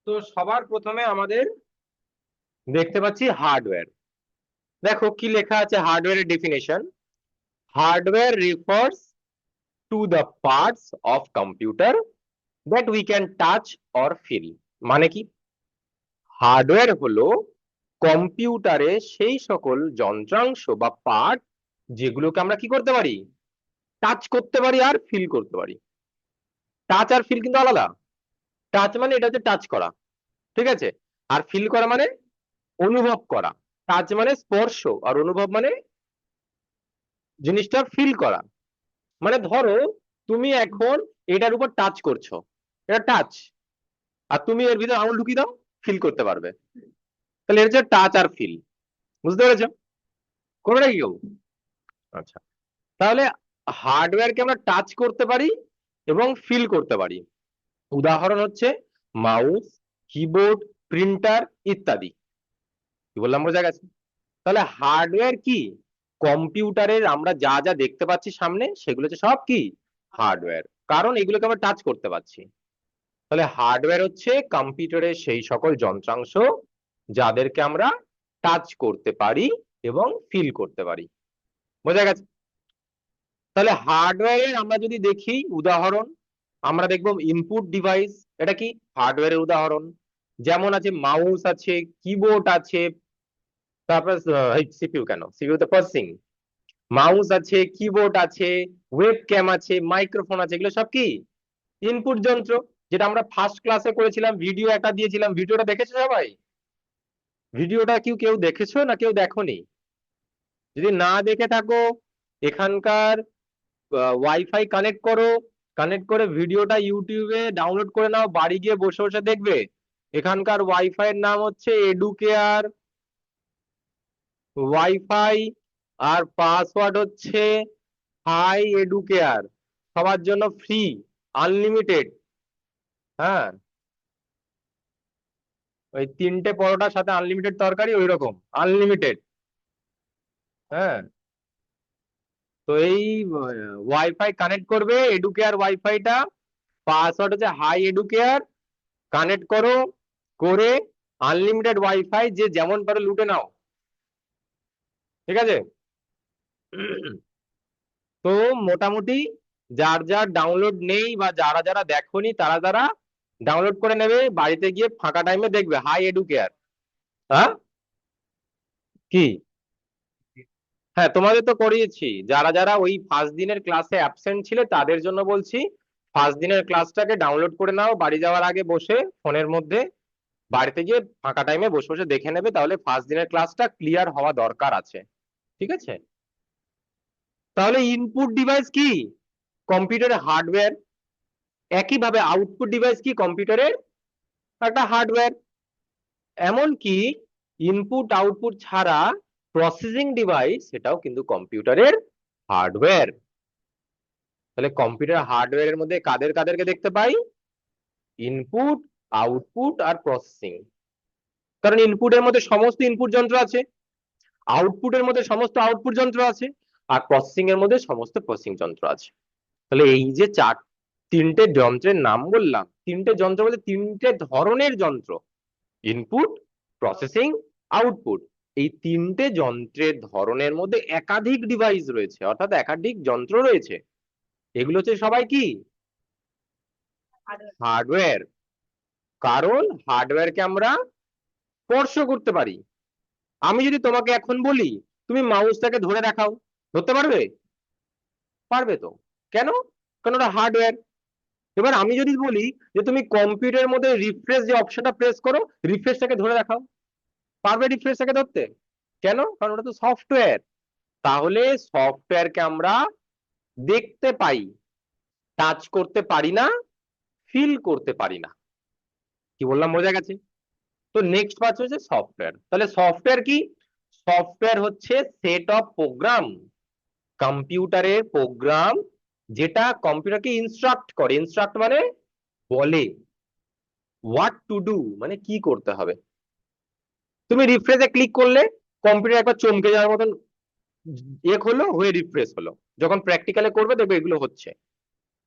S1: তো সবার প্রথমে আমাদের দেখতে পাচ্ছি হার্ডওয়্যার। দেখো কি লেখা আছে হার্ডওয়্যারের definition. Hardware refers to the parts of computer that we can touch or feel. মানে কি? হার্ডওয়্যার হলো কম্পিউটারে সেই সকল যন্ত্রাংশ বা পার্ট যেগুলোকে আমরা কি করতে পারি, টাচ করতে পারি আর ফিল করতে পারি। টাচ আর ফিল কিন্তু আলাদা। টাচ মানে এটা হচ্ছে টাচ করা, ঠিক আছে, আর ফিল করা মানে অনুভব করা। টাচ মানে স্পর্শ, আর অনুভব মানে জিনিসটা ফিল করা। মানে ধরো তুমি এখন এটার উপর টাচ করছো, এটা টাচ, আর তুমি এর ভিতরে আঙুল ঢুকিয়ে দাও, ফিল করতে পারবে। তাহলে এর হচ্ছে টাচ আর ফিল। বুঝতে পেরেছো? কোনটা কি করবো? আচ্ছা, তাহলে হার্ডওয়্যারকে আমরা টাচ করতে পারি এবং ফিল করতে পারি। উদাহরণ হচ্ছে মাউস, কিবোর্ড, প্রিন্টার ইত্যাদি। কি বললাম, বোঝা গেছে? তাহলে হার্ডওয়্যার কি? কম্পিউটারের আমরা যা যা দেখতে পাচ্ছি সামনে সেগুলো হচ্ছে সব কি হার্ডওয়্যার, কারণ এগুলোকে আমরা টাচ করতে পারছি। তাহলে হার্ডওয়্যার হচ্ছে কম্পিউটারের সেই সকল যন্ত্রাংশ যাদেরকে আমরা টাচ করতে পারি এবং ফিল করতে পারি। বোঝা গেছে? তাহলে হার্ডওয়্যারের আমরা যদি দেখি উদাহরণ, আমরা দেখবো ইনপুট ডিভাইস। এটা কি হার্ডওয়্যারের উদাহরণ? যেমন আছে মাউস আছে, কিবোর্ড আছে, তারপর সিপিইউ, কেন সিপিইউ তো প্রসেসিং। মাউস আছে, কিবোর্ড আছে, ওয়েব ক্যাম আছে, মাইক্রোফোন আছে, এগুলো সব কি ইনপুট যন্ত্র। যেটা আমরা ফার্স্ট ক্লাসে করেছিলাম, ভিডিও একটা দিয়েছিলাম, ভিডিওটা দেখেছো সবাই? ভিডিওটা কেউ দেখেছো না কেউ দেখোনি? যদি না দেখে থাকো, এখানকার ওয়াইফাই কানেক্ট করো, কানেক্ট করে ভিডিওটা ইউটিউবে ডাউনলোড করে নাও, বাড়ি গিয়ে বসে বসে দেখবে। এখানকার ওয়াইফাই এর নাম হচ্ছে এডুকেয়ার ওয়াইফাই, আর পাসওয়ার্ড হচ্ছে হাই এডুকেয়ার। সবার জন্য ফ্রি, আনলিমিটেড। হ্যাঁ, ওই 3টে পরোটার সাথে আনলিমিটেড তরকারি, ওই রকম আনলিমিটেড। হ্যাঁ, তো এই ওয়াইফাই কানেক্ট করবে, এডুকেয়ার ওয়াইফাইটা, পাসওয়ার্ড হচ্ছে হাই এডুকেয়ার, কানেক্ট করো, করে আনলিমিটেড ওয়াইফাই যে যেমন পারো লুটে নাও। ঠিক আছে? তো মোটামুটি যার যার ডাউনলোড নেই বা যারা যারা দেখোনি তারা যারা ডাউনলোড করে নেবে, বাড়িতে গিয়ে ফাঁকা টাইমে দেখবে হাই এডুকেয়ার। হ্যাঁ, কি? হ্যাঁ, তোমাদের তো করিয়েছি। যারা যারা ওই ফার্স্ট দিনের ক্লাসে অ্যাবসেন্ট ছিলে তাদের জন্য বলছি, ফার্স্ট দিনের ক্লাসটাকে ডাউনলোড করে নাও, বাড়ি যাওয়ার আগে বসে ফোনের মধ্যে, বাড়িতে গিয়ে ফাঁকা টাইমে বসে বসে দেখে নেবে, তাহলে ফার্স্ট দিনের ক্লাসটা ক্লিয়ার হওয়া দরকার আছে। ঠিক আছে? তাহলে ইনপুট ডিভাইস কি? কম্পিউটারের হার্ডওয়্যার। একইভাবে আউটপুট ডিভাইস কি? কম্পিউটারের একটা হার্ডওয়্যার। এমনকি ইনপুট আউটপুট ছাড়া প্রসেসিং ডিভাইস, সেটাও কিন্তু কম্পিউটারের হার্ডওয়্যার। তাহলে কম্পিউটার হার্ডওয়্যারের মধ্যে কাদের কাদেরকে দেখতে পাই? ইনপুট, আউটপুট আর প্রসেসিং। কারণ ইনপুটের মধ্যে সমস্ত ইনপুট যন্ত্র আছে, আউটপুটের মধ্যে সমস্ত আউটপুট যন্ত্র আছে, আর প্রসেসিং এর মধ্যে সমস্ত প্রসেসিং যন্ত্র আছে। তাহলে এই যে 3টে যন্ত্রের নাম বললাম, 3টে যন্ত্র বলতে 3টে ধরনের যন্ত্র, ইনপুট, প্রসেসিং, আউটপুট। এই 3টে যন্ত্রের ধরনের মধ্যে একাধিক ডিভাইস রয়েছে, অর্থাৎ একাধিক যন্ত্র রয়েছে। এগুলো হচ্ছে সবাই কি হার্ডওয়্যার। কারণ হার্ডওয়্যারকে আমরা স্পর্শ করতে পারি। আমি যদি তোমাকে এখন বলি তুমি মাউসটাকে ধরে দেখাও, ধরতে পারবে? পারবে তো। কেন? কারণ ওটা হার্ডওয়্যার। এবার আমি যদি বলি যে তুমি কম্পিউটারের মধ্যে রিফ্রেশ যে অপশনটা প্রেস করো, রিফ্রেশটাকে ধরে দেখাও, পারবে রিফ্রেশটাকে ধরতে? কেন? কারণ ওটা তো সফটওয়্যার। তাহলে সফটওয়্যারকে আমরা দেখতে পাই, টাচ করতে পারি না, ফিল করতে পারি না। কি বললাম, বোঝা গেছে? তো নেক্সট পার্ট হচ্ছে সফটওয়্যার। তাহলে সফটওয়্যার কি? সফটওয়্যার হচ্ছে সেট অফ প্রোগ্রাম, কম্পিউটারের প্রোগ্রাম যেটা কম্পিউটারকে ইনস্ট্রাক্ট করে। ইনস্ট্রাক্ট মানে বলে, হোয়াট টু ডু মানে কি করতে হবে। তুমি রিফ্রেশে ক্লিক করলে কম্পিউটার একবার চমকে যাওয়ার মতন হলো, হয়ে রিফ্রেশ হলো। যখন প্র্যাকটিক্যালে করবে দেখবে এগুলো হচ্ছে।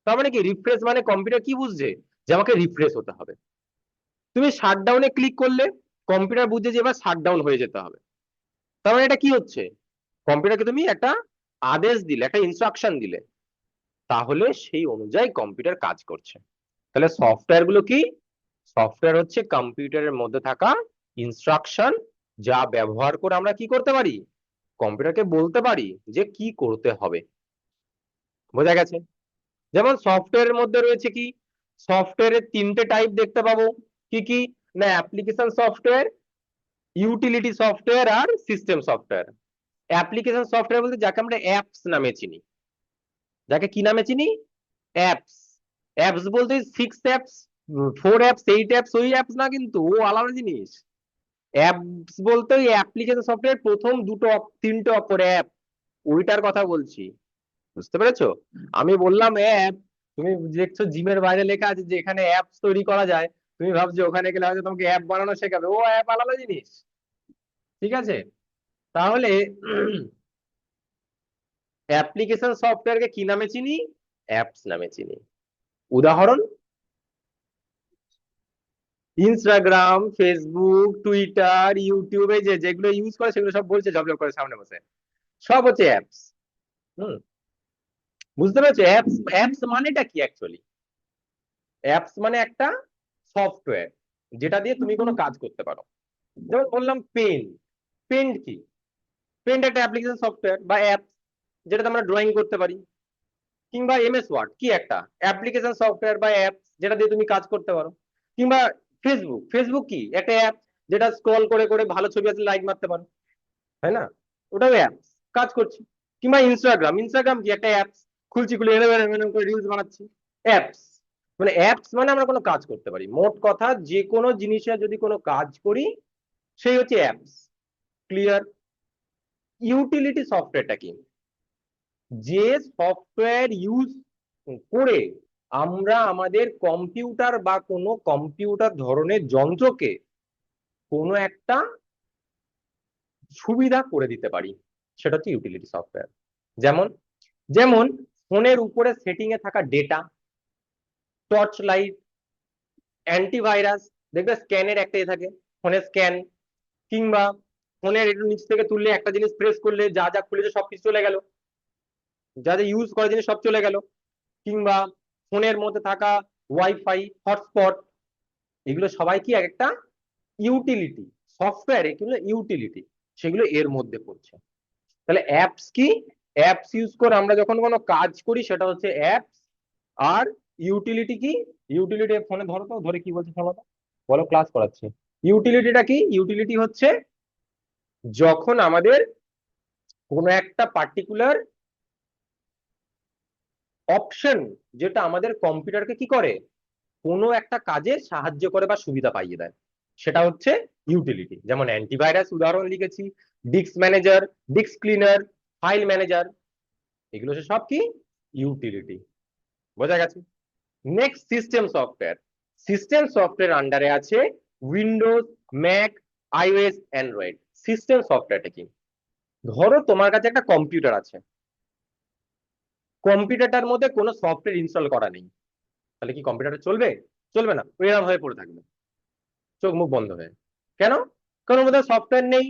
S1: তার মানে কি রিফ্রেশ মানে কম্পিউটার কি বুঝছে, যে আমাকে রিফ্রেশ হতে হবে। তুমি শাটডাউনে ক্লিক করলে, কম্পিউটার বুঝছে যে এবার শাটডাউন হয়ে যেতে হবে। তার মানে এটা কি হচ্ছে, কম্পিউটারকে তুমি একটা আদেশ দিলে, একটা ইনস্ট্রাকশন দিলে, তাহলে সেই অনুযায়ী কম্পিউটার কাজ করছে। তাহলে সফটওয়্যার গুলো কি, সফটওয়্যার হচ্ছে কম্পিউটারের মধ্যে থাকা ইনস্ট্রাকশন, যা ব্যবহার করে আমরা কি করতে পারি, কম্পিউটারকে বলতে পারি যে কি করতে হবে। বোঝা গেছে? যেমন সফটওয়্যারের মধ্যে রয়েছে কি, সফটওয়্যারের তিনটে টাইপ দেখতে পাবো। কি কি? না, অ্যাপ্লিকেশন সফটওয়্যার, ইউটিলিটি সফটওয়্যার আর সিস্টেম সফটওয়্যার। অ্যাপ্লিকেশন সফটওয়্যার বলতে যাকে আমরা অ্যাপস নামে চিনি, যাকে কি নামে চিনি, অ্যাপস। অ্যাপস বলতে 6 অ্যাপস, 4 অ্যাপস, 8 অ্যাপস, ওই অ্যাপস না, কিন্তু ও আলাদা জিনিস। অ্যাপস বলতে ওই অ্যাপ্লিকেশন সফটওয়্যার প্রথম দুটো তিনটে অক্ষর অ্যাপ, ওইটার কথা বলছি। বুঝতে পেরেছো? আমি বললাম অ্যাপ, তুমি দেখছো জিমের বাইরে লেখা আছে যে এখানে অ্যাপস তৈরি করা যায়, তুমি ভাবছো ওখানে গেলে হয়তো তোমাকে অ্যাপ বানানো শেখাবে, ও অ্যাপ আলাদা জিনিস। ঠিক আছে? তাহলে অ্যাপ্লিকেশন সফটওয়্যারকে কি নামে চিনি, অ্যাপস নামে চিনি। উদাহরণ, ইনস্টাগ্রাম, ফেসবুক, টুইটার, ইউটিউবে যে যেগুলো ইউজ করে সেগুলো সব বলছে ঝপঝপ করে সামনে বসে, সব হচ্ছে অ্যাপস। হুম, বুঝতে পেরেছো? অ্যাপস, অ্যাপস মানেটা কি অ্যাকচুয়ালি? অ্যাপস মানে একটা সফটওয়্যার যেটা দিয়ে তুমি কোনো কাজ করতে পারো। যেমন বললাম পেন, পেন্ট কি, পেন্ট একটা অ্যাপ্লিকেশন সফটওয়্যার বা অ্যাপস, যেটাতে আমরা ড্রয়িং করতে পারি। কিংবা এমএস ওয়ার্ড কি, একটা অ্যাপ্লিকেশন সফটওয়্যার বা অ্যাপস যেটা দিয়ে তুমি কাজ করতে পারো। কিংবা ফেসবুক, ফেসবুক কি, একটা অ্যাপ যেটা স্ক্রল করে করে ভালো ছবি আছে লাইক মারতে পারো, তাই না? ওটাও অ্যাপস, কাজ করছি। কিংবা ইনস্টাগ্রাম, ইনস্টাগ্রাম কি, একটা অ্যাপস, খুলছি, খুলে এলেভেন এলেভেন করে রিলস বানাচ্ছি, অ্যাপস। মানে অ্যাপস মানে আমরা কোনো কাজ করতে পারি, মোট কথা যে কোনো জিনিসে যদি কোনো কাজ করি সেই হচ্ছে অ্যাপস। ক্লিয়ার? ইউটিলিটি সফটওয়্যারটা কি, যে সফটওয়্যার ইউজ করে আমরা আমাদের কম্পিউটার বা কোনো কম্পিউটার ধরনের যন্ত্রকে কোনো একটা সুবিধা করে দিতে পারি, সেটা হচ্ছে ইউটিলিটি সফটওয়্যার। যেমন, যেমন ফোনের উপরে সেটিং এ থাকা ডেটা, টর্চ লাইট, অ্যান্টিভাইরাস, দেখবে স্ক্যানের একটা এ থাকে, ফোনের স্ক্যান। কিংবা ফোনের একটু নিচ থেকে তুললে একটা জিনিস প্রেস করলে যা যা খুলেছে সবকিছু চলে গেল, যা যা ইউজ করা জিনিস সব চলে গেল। কিংবা ফোনের মধ্যে থাকা ওয়াইফাই, হটস্পট, এগুলো সবাই কি এক একটা ইউটিলিটি সফটওয়্যার, এগুলো ইউটিলিটি, সেগুলো এর মধ্যে পড়ছে। তাহলে অ্যাপস কি, অ্যাপস ইউজ করে আমরা যখন কোনো কাজ করি সেটা হচ্ছে অ্যাপস। আর ইউটিলিটি কি, ইউটিলিটি ফোনে ধরো তো, ধরে কি বলছে শোনো তো, বলো, ক্লাস করাচ্ছি। ইউটিলিটিটা কি, ইউটিলিটি হচ্ছে যখন আমাদের কোনো একটা পার্টিকুলার অপশন, যেটা আমাদের কম্পিউটারকে কি করে, কোনো একটা কাজে সাহায্য করে বা সুবিধা পাইয়ে দেয়, সেটা হচ্ছে ইউটিলিটি। যেমন অ্যান্টিভাইরাস উদাহরণ লিখেছি, disk manager, disk cleaner, file manager, এগুলো সব কি ইউটিলিটি। বোঝা গেছে? Next, system software. System software আন্ডারে আছে Windows, Mac, iOS, Android. System সফটওয়্যারটা কি, ধরো তোমার কাছে একটা কম্পিউটার আছে, কম্পিউটারটার মধ্যে কোনো সফটওয়্যার ইনস্টল করা নেই, তাহলে কি কম্পিউটার চলবে? চলবে না, এরকম হয়ে পড়ে থাকবে, চোখ মুখ বন্ধ হয়ে। কেন? কারণ ওর মধ্যে সফটওয়্যার নেই।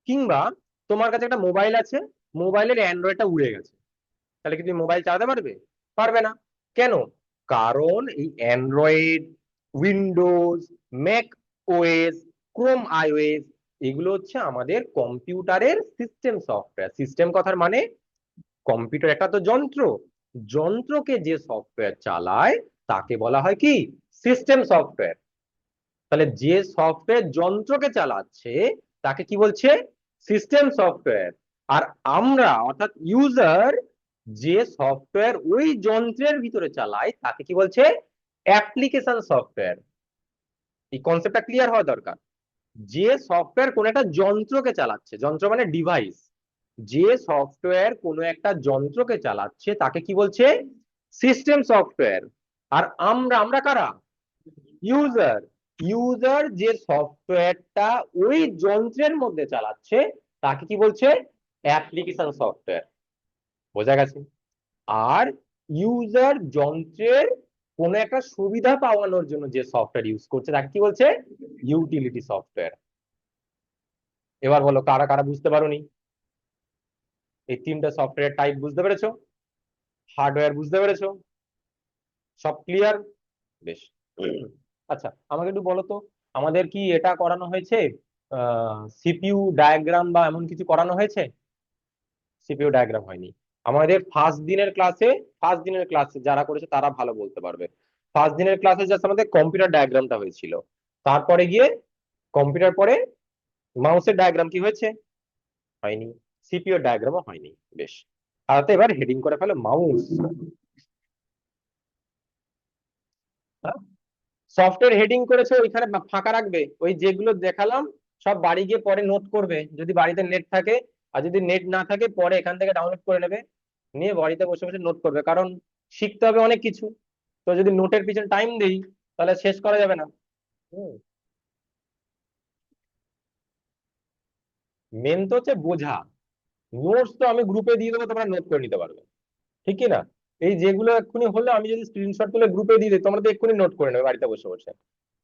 S1: কিংবা তোমার কাছে একটা মোবাইল আছে, মোবাইলের অ্যান্ড্রয়েডটা উড়ে গেছে, তাহলে কি তুমি মোবাইল চালাতে পারবে? পারবে না। কেন? কারণ এই Android, Windows, Mac OS, Chrome iOS, এগুলো হচ্ছে আমাদের কম্পিউটারের সিস্টেম সফটওয়্যার। সিস্টেম কথার মানে, কম্পিউটার একটা তো যন্ত্র, যন্ত্রকে যে সফটওয়্যার চালায় তাকে বলা হয় কি, সিস্টেম সফটওয়্যার। তাহলে যে সফটওয়্যার যন্ত্রকে চালাচ্ছে তাকে কি বলছে, সিস্টেম সফটওয়্যার। আর আমরা অর্থাৎ ইউজার যে সফটওয়্যার ওই যন্ত্রের ভিতরে চালায় তাকে কি বলছে, অ্যাপ্লিকেশন সফটওয়্যার। এই কনসেপ্টটা ক্লিয়ার হওয়া দরকার। যে সফটওয়্যার কোন একটা যন্ত্রকে চালাচ্ছে, যন্ত্র মানে ডিভাইস, যে সফটওয়্যার কোন একটা যন্ত্রকে চালাচ্ছে তাকে কি বলছে, সিস্টেম সফটওয়্যার। আর আমরা, আমরা কারা, ইউজার। ইউজার যে সফটওয়্যারটা ওই যন্ত্রের মধ্যে চালাচ্ছে তাকে কি বলছে, অ্যাপ্লিকেশন সফটওয়্যার। বোঝা গেছে? আর ইউজার যন্ত্রের কোনো একটা সুবিধা পাওয়ানোর জন্য যে সফটওয়্যার ইউজ করছে তাকে কি বলছে? Utility software. এবার বলো কারা কারা বুঝতে পারোনি? এই তিনটা সফটওয়্যার টাইপ বুঝতে পেরেছো? হার্ডওয়্যার বুঝতে পেরেছো? সব ক্লিয়ার? বেশ। আচ্ছা, আমাকে একটু বলো তো, আমাদের কি এটা করানো হয়েছে, সিপিইউ ডায়াগ্রাম বা এমন কিছু করানো হয়েছে? সিপিইউ ডায়াগ্রাম হয়নি। আমাদের ফার্স্ট দিনের ক্লাসে যারা করেছে তারা ভালো বলতে পারবে। ফার্স্ট দিনের ক্লাসে জাস্ট আমাদের কম্পিউটার ডায়াগ্রামটা হয়েছিল। তারপরে গিয়ে কম্পিউটার পরে মাউসের ডায়াগ্রাম কি হয়েছে? হয়নি। সিপিইউ ডায়াগ্রামও হয়নি। বেশ। আর তো এবার হেডিং করে ফেলো মাউস। সফটওয়্যার হেডিং করেছে ওইখানে ফাঁকা রাখবে, ওই যেগুলো দেখালাম সব বাড়ি গিয়ে পরে নোট করবে যদি বাড়িতে নেট থাকে। আর যদি নেট না থাকে পরে এখান থেকে ডাউনলোড করে নেবে, নিয়ে বাড়িতে বসে বসে নোট করবে, কারণ শিখতে হবে অনেক কিছু। তো যদি নোটের পিছনে টাইম দেই তাহলে শেষ করা যাবে না। মেন তো হচ্ছে বোঝা। নোটস তো আমি গ্রুপে দিয়ে দেবো, তোমরা নোট করে নিতে পারবে, ঠিক কি না? এই যেগুলো এক্ষুনি হলো আমি যদি স্ক্রিনশট তুলে গ্রুপে দিয়ে দিই তোমরা তো এক্ষুনি নোট করে নেবে বাড়িতে বসে বসে।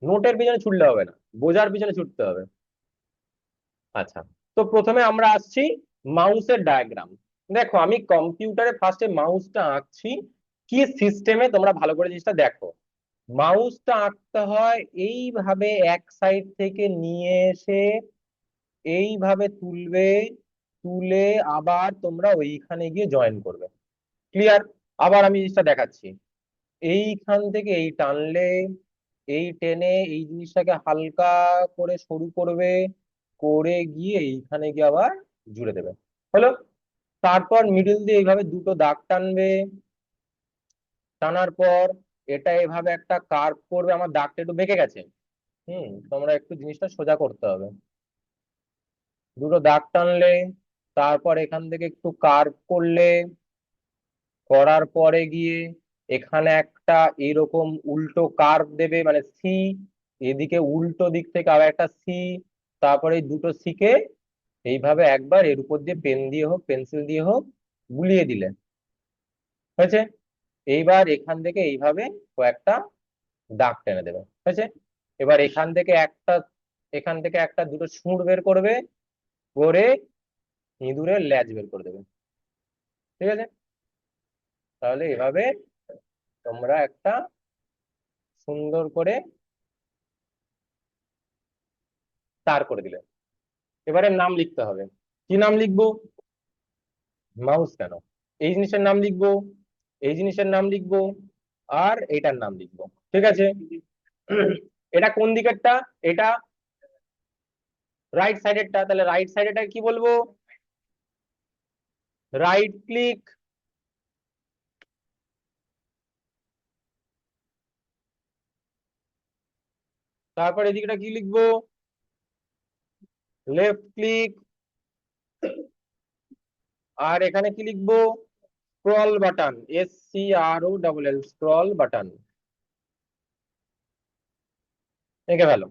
S1: নোটের পিছনে ছুটলে হবে না, বোঝার পিছনে ছুটতে হবে। আচ্ছা, তো প্রথমে আমরা আসছি মাউসের ডায়াগ্রাম। দেখো আমি কম্পিউটারে ফার্স্টে মাউসটা আঁকছি। কি সিস্টেমে তোমরা ভালো করে জিনিসটা দেখো। মাউসটা আঁকতে হয় এইভাবে, এক সাইড থেকে নিয়ে এসে এইভাবে তুলবে, তুলে আবার তোমরা ওইখানে গিয়ে জয়েন করবে। ক্লিয়ার? আবার আমি জিনিসটা দেখাচ্ছি। এইখান থেকে এই টানলে, এই টেনে এই জিনিসটাকে হালকা করে সরু করবে, করে গিয়ে এইখানে গিয়ে আবার জুড়ে দেবে। হলো? তারপর মিডিল দিয়ে এইভাবে দুটো দাগ টানবে, টানার পর এটা এভাবে একটা কার্ভ করবে। আমার দাগটা একটু বেঁকে গেছে, তোমরা একটু জিনিসটা সোজা করতে হবে। দুটো দাগ টানলে, তারপর এখান থেকে একটু কার্ভ করলে, করার পরে গিয়ে এখানে একটা এরকম উল্টো কার্ভ দেবে, মানে সি। এদিকে উল্টো দিক থেকে আবার একটা সি। তারপরে এই দুটো সি কে এইভাবে একবার এর উপর দিয়ে পেন দিয়ে হোক পেন্সিল দিয়ে হোক বুলিয়ে দিলে হয়েছে। এইবার এখান থেকে এইভাবে কয়েকটা দাগ টেনে দেবে, হয়েছে। এবার এখান থেকে একটা দুটো সুর বের করবে, করে ইঁদুরের ল্যাজ বের করে দেবে। ঠিক আছে? তাহলে এভাবে তোমরা একটা সুন্দর করে তার করে দিলে। এবারে নাম লিখতে হবে। কি নাম লিখবো? মাউস কেন, এই জিনিসের নাম লিখবো, এই জিনিসের নাম লিখবো, আর এইটার নাম লিখবো। ঠিক আছে? এটা কোন দিকেরটা? এটা রাইট সাইডেরটা, তাহলে রাইট সাইডেরটা কি বলবো? Right click. তারপর এদিকটা কি লিখবো? Left click. আর এখানে কি লিখবো? Scroll button, SCROLL, scroll button. লিখে ফেলো।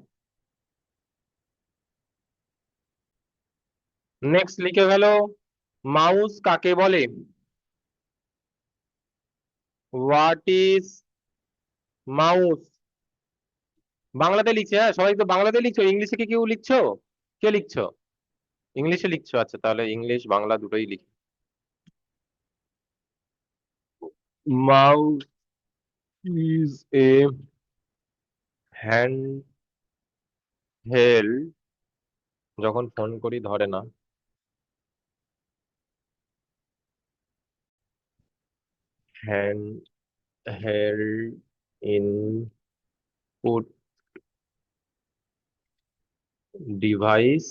S1: নেক্সট লিখে ফেলো, মাউস কাকে বলে? What is mouse? বাংলাতে লিখছে, হ্যাঁ সবাই তো বাংলাতে লিখছো, ইংলিশে কি কেউ লিখছো? কে লিখছো? ইংলিশে লিখছো, আচ্ছা তাহলে ইংলিশ বাংলা দুটোই লিখি। Mouse is a hand held, যখন ফোন করি ধরে না, hand held input device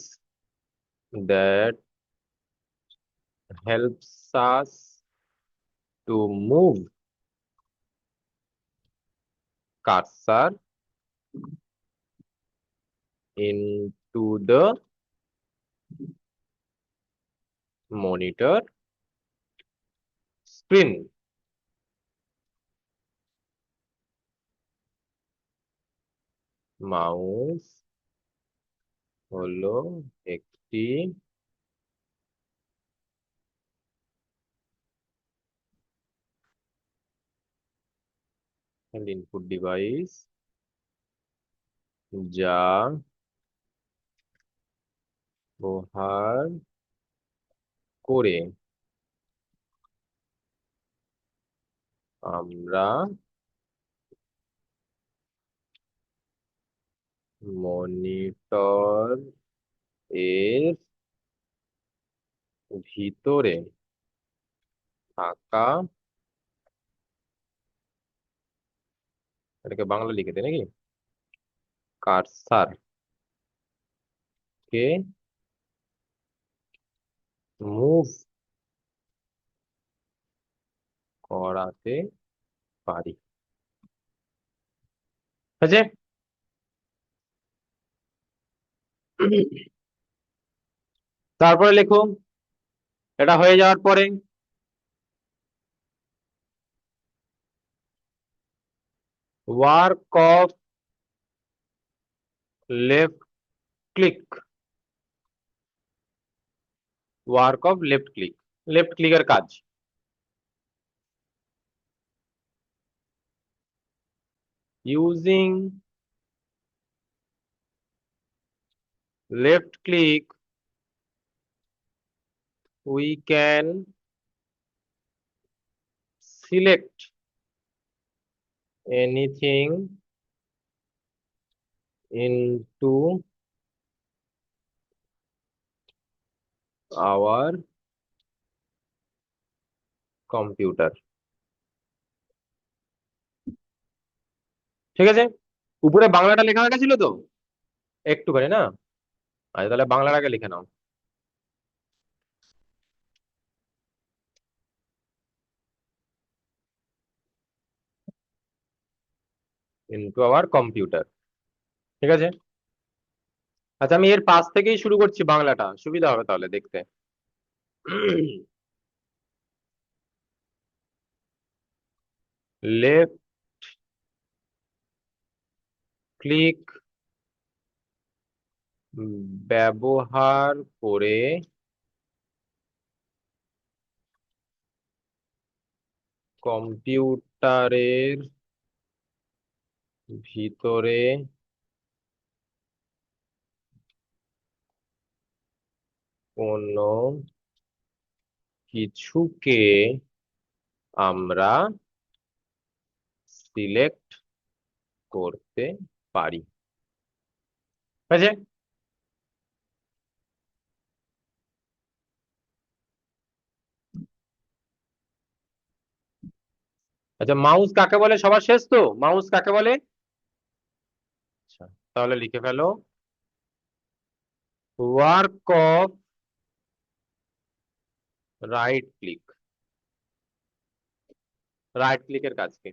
S1: that helps us to move cursor into the monitor screen. Mouse হলো একটি ইনপুট ডিভাইস যা ব্যবহার করে আমরা মনিটর এর ভিতরে থাকা, এটাকে বাংলা লিখে দে নাকি, কার্সার কে মুভ করাতে পারি। আছে? তারপরে লেখো, এটা হয়ে যাওয়ার পরে work of left click, work of left click, left ক্লিকের কাজ। Using left click we can select anything into hour computer. ঠিক আছে, উপরে বাংলাটা লেখা হয়ে গেছিল তো একটুখানি না? আচ্ছা তাহলে বাংলাটাকে লিখে নাও। Into hour computer. ঠিক আছে, আচ্ছা আমি এর পাশ থেকেই শুরু করছি, বাংলাটা সুবিধা হবে তাহলে দেখতে। লেফট ক্লিক ব্যবহার করে কম্পিউটারের ভিতরে কোনো কিছুকে আমরা সিলেক্ট করতে পারি। ঠিক আছে, আচ্ছা মাউস কাকে বলে সবার শেষ তো, মাউস কাকে বলে? আচ্ছা তাহলে লিখে ফেলো, work of right click, right ক্লিকের কাজ কি?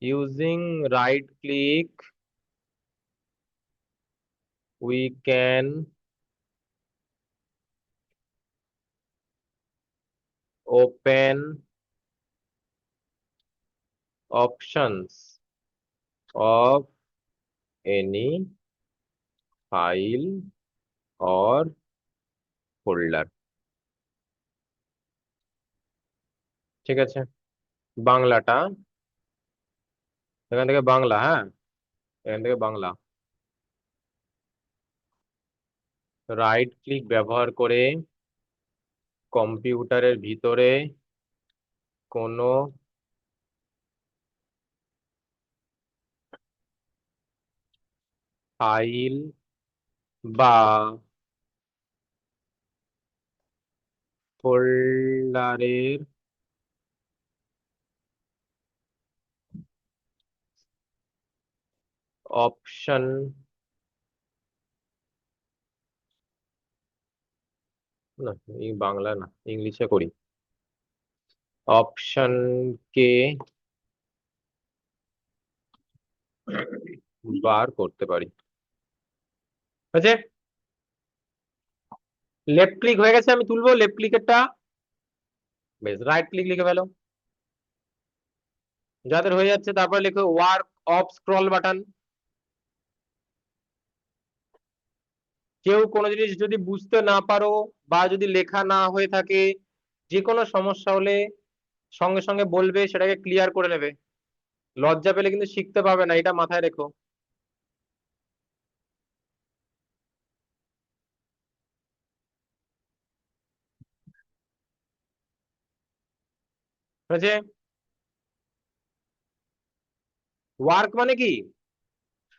S1: Using right click we can open options of any file or folder. ঠিক আছে, বাংলাটা এখান থেকে বাংলা, হ্যাঁ এখান থেকে বাংলা, রাইট ক্লিক ব্যবহার করে কম্পিউটারের ভিতরে কোনো ফাইল বা ফোল্ডারের অপশন না, এই বাংলা না ইংলিশে করি, অপশনকে বার করতে পারি। আছে, লেফট ক্লিক হয়ে গেছে, আমি তুলবো লেফট ক্লিকেরটা, বেশ রাইট ক্লিক লিখে ফেলো যাদের হয়ে যাচ্ছে, তারপর লেখো ওয়ার্ক অফ স্ক্রল বাটন। কেউ কোনো জিনিস যদি বুঝতে না পারো বা যদি লেখা না হয়ে থাকে, যে কোনো সমস্যা হলে সঙ্গে সঙ্গে বলবে, সেটাকে ক্লিয়ার করে নেবে। লজ্জা পেলে কিন্তু শিখতে পাবে না, এটা মাথায় রেখো। ঠিক আছে? ওয়ার্ক মানে কি?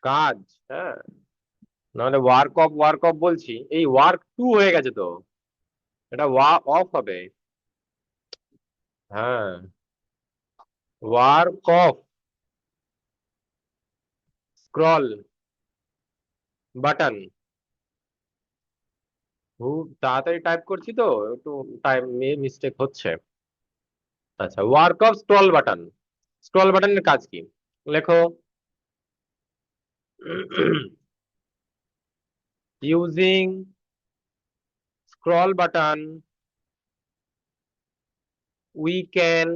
S1: কাজ। হ্যাঁ, নাহলে ওয়ার্ক অফ বলছি, এই ওয়ার্ক টু হয়ে গেছে তো, এটা অফ হবে। হ্যাঁ, ওয়ার্ক অফ, স্ক্রল বাটন। খুব তাড়াতাড়ি টাইপ করছি তো, একটু টাইম মিস্টেক হচ্ছে। আচ্ছা, work of scroll button. Scroll বাটনের কাজ কি? লেখো। Using scroll button we can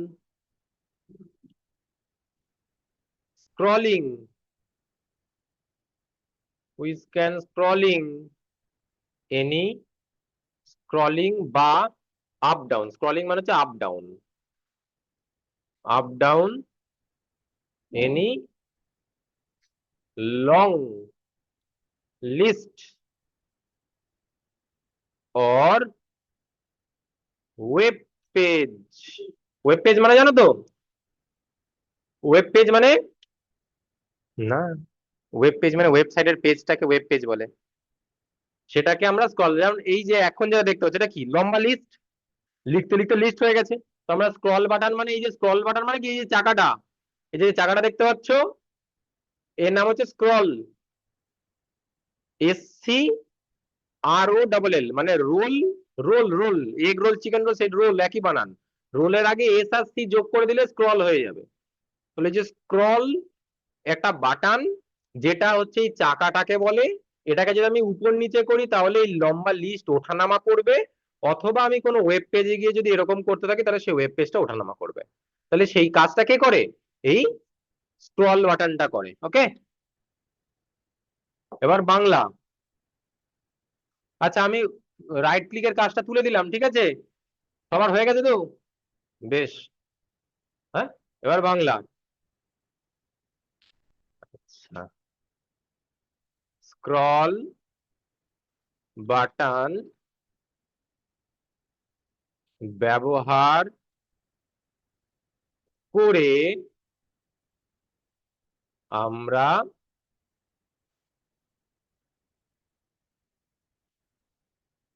S1: scrolling scrolling any scrolling বা আপ ডাউন। স্ক্রলিং মানে হচ্ছে up down any long list or web page. Web page মানে জানো তো? ওয়েব পেজ মানে, না, ওয়েব পেজ মানে ওয়েবসাইটের পেজটাকে ওয়েব পেজ বলে। সেটাকে আমরা স্ক্রল, যেমন এই যে এখন যেটা দেখতে হচ্ছে, এটা কি? লম্বা লিস্ট, লিখতে লিখতে লিস্ট হয়ে গেছে। তো আমরা স্ক্রল বাটন মানে, এই যে স্ক্রল বাটন মানে কি, এই যে চাকাটা, এই যে চাকাটা দেখতে পাচ্ছ, এর নাম হচ্ছে স্ক্রল। SCROLL মানে roll. Roll egg roll, chicken roll, সেই রোল একই বানান। রোলের আগে এস আর সি যোগ করে দিলে স্ক্রল হয়ে যাবে। তাহলে যে স্ক্রল একটা বাটন, যেটা হচ্ছে এই চাকাটাকে বলে। এটাকে যদি আমি উপর নিচে করি তাহলে এই লম্বা লিস্ট ওঠানামা করবে, অথবা আমি কোনো ওয়েব পেজে গিয়ে যদি এরকম করতে থাকি তাহলে সেই ওয়েব পেজটা ওঠানামা করবে। তাহলে সেই কাজটা কে করে? এই স্ক্রল বাটনটা করে। ওকে, এবার বাংলা। আচ্ছা, আমি রাইট ক্লিকের কাজটা তুলে দিলাম, ঠিক আছে? সবার হয়ে গেছে তো? বেশ। হ্যাঁ, এবার বাংলা। আচ্ছা, স্ক্রল বাটন ব্যবহার করে আমরা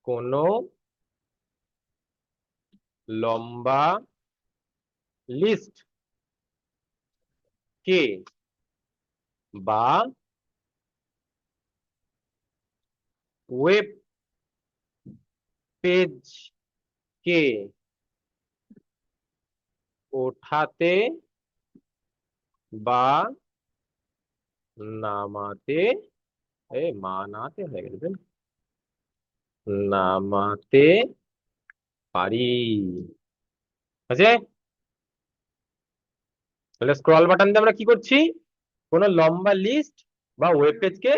S1: কোনো লম্বা লিস্ট কে বা ওয়েব পেজ কে ওঠাতে বা নামাতে, মানাতে হয়ে গেছে, নামাতে পারি। আছে? তাহলে স্ক্রল বাটন দিয়ে আমরা কি করছি? কোনো লম্বা লিস্ট বা ওয়েব পেজকে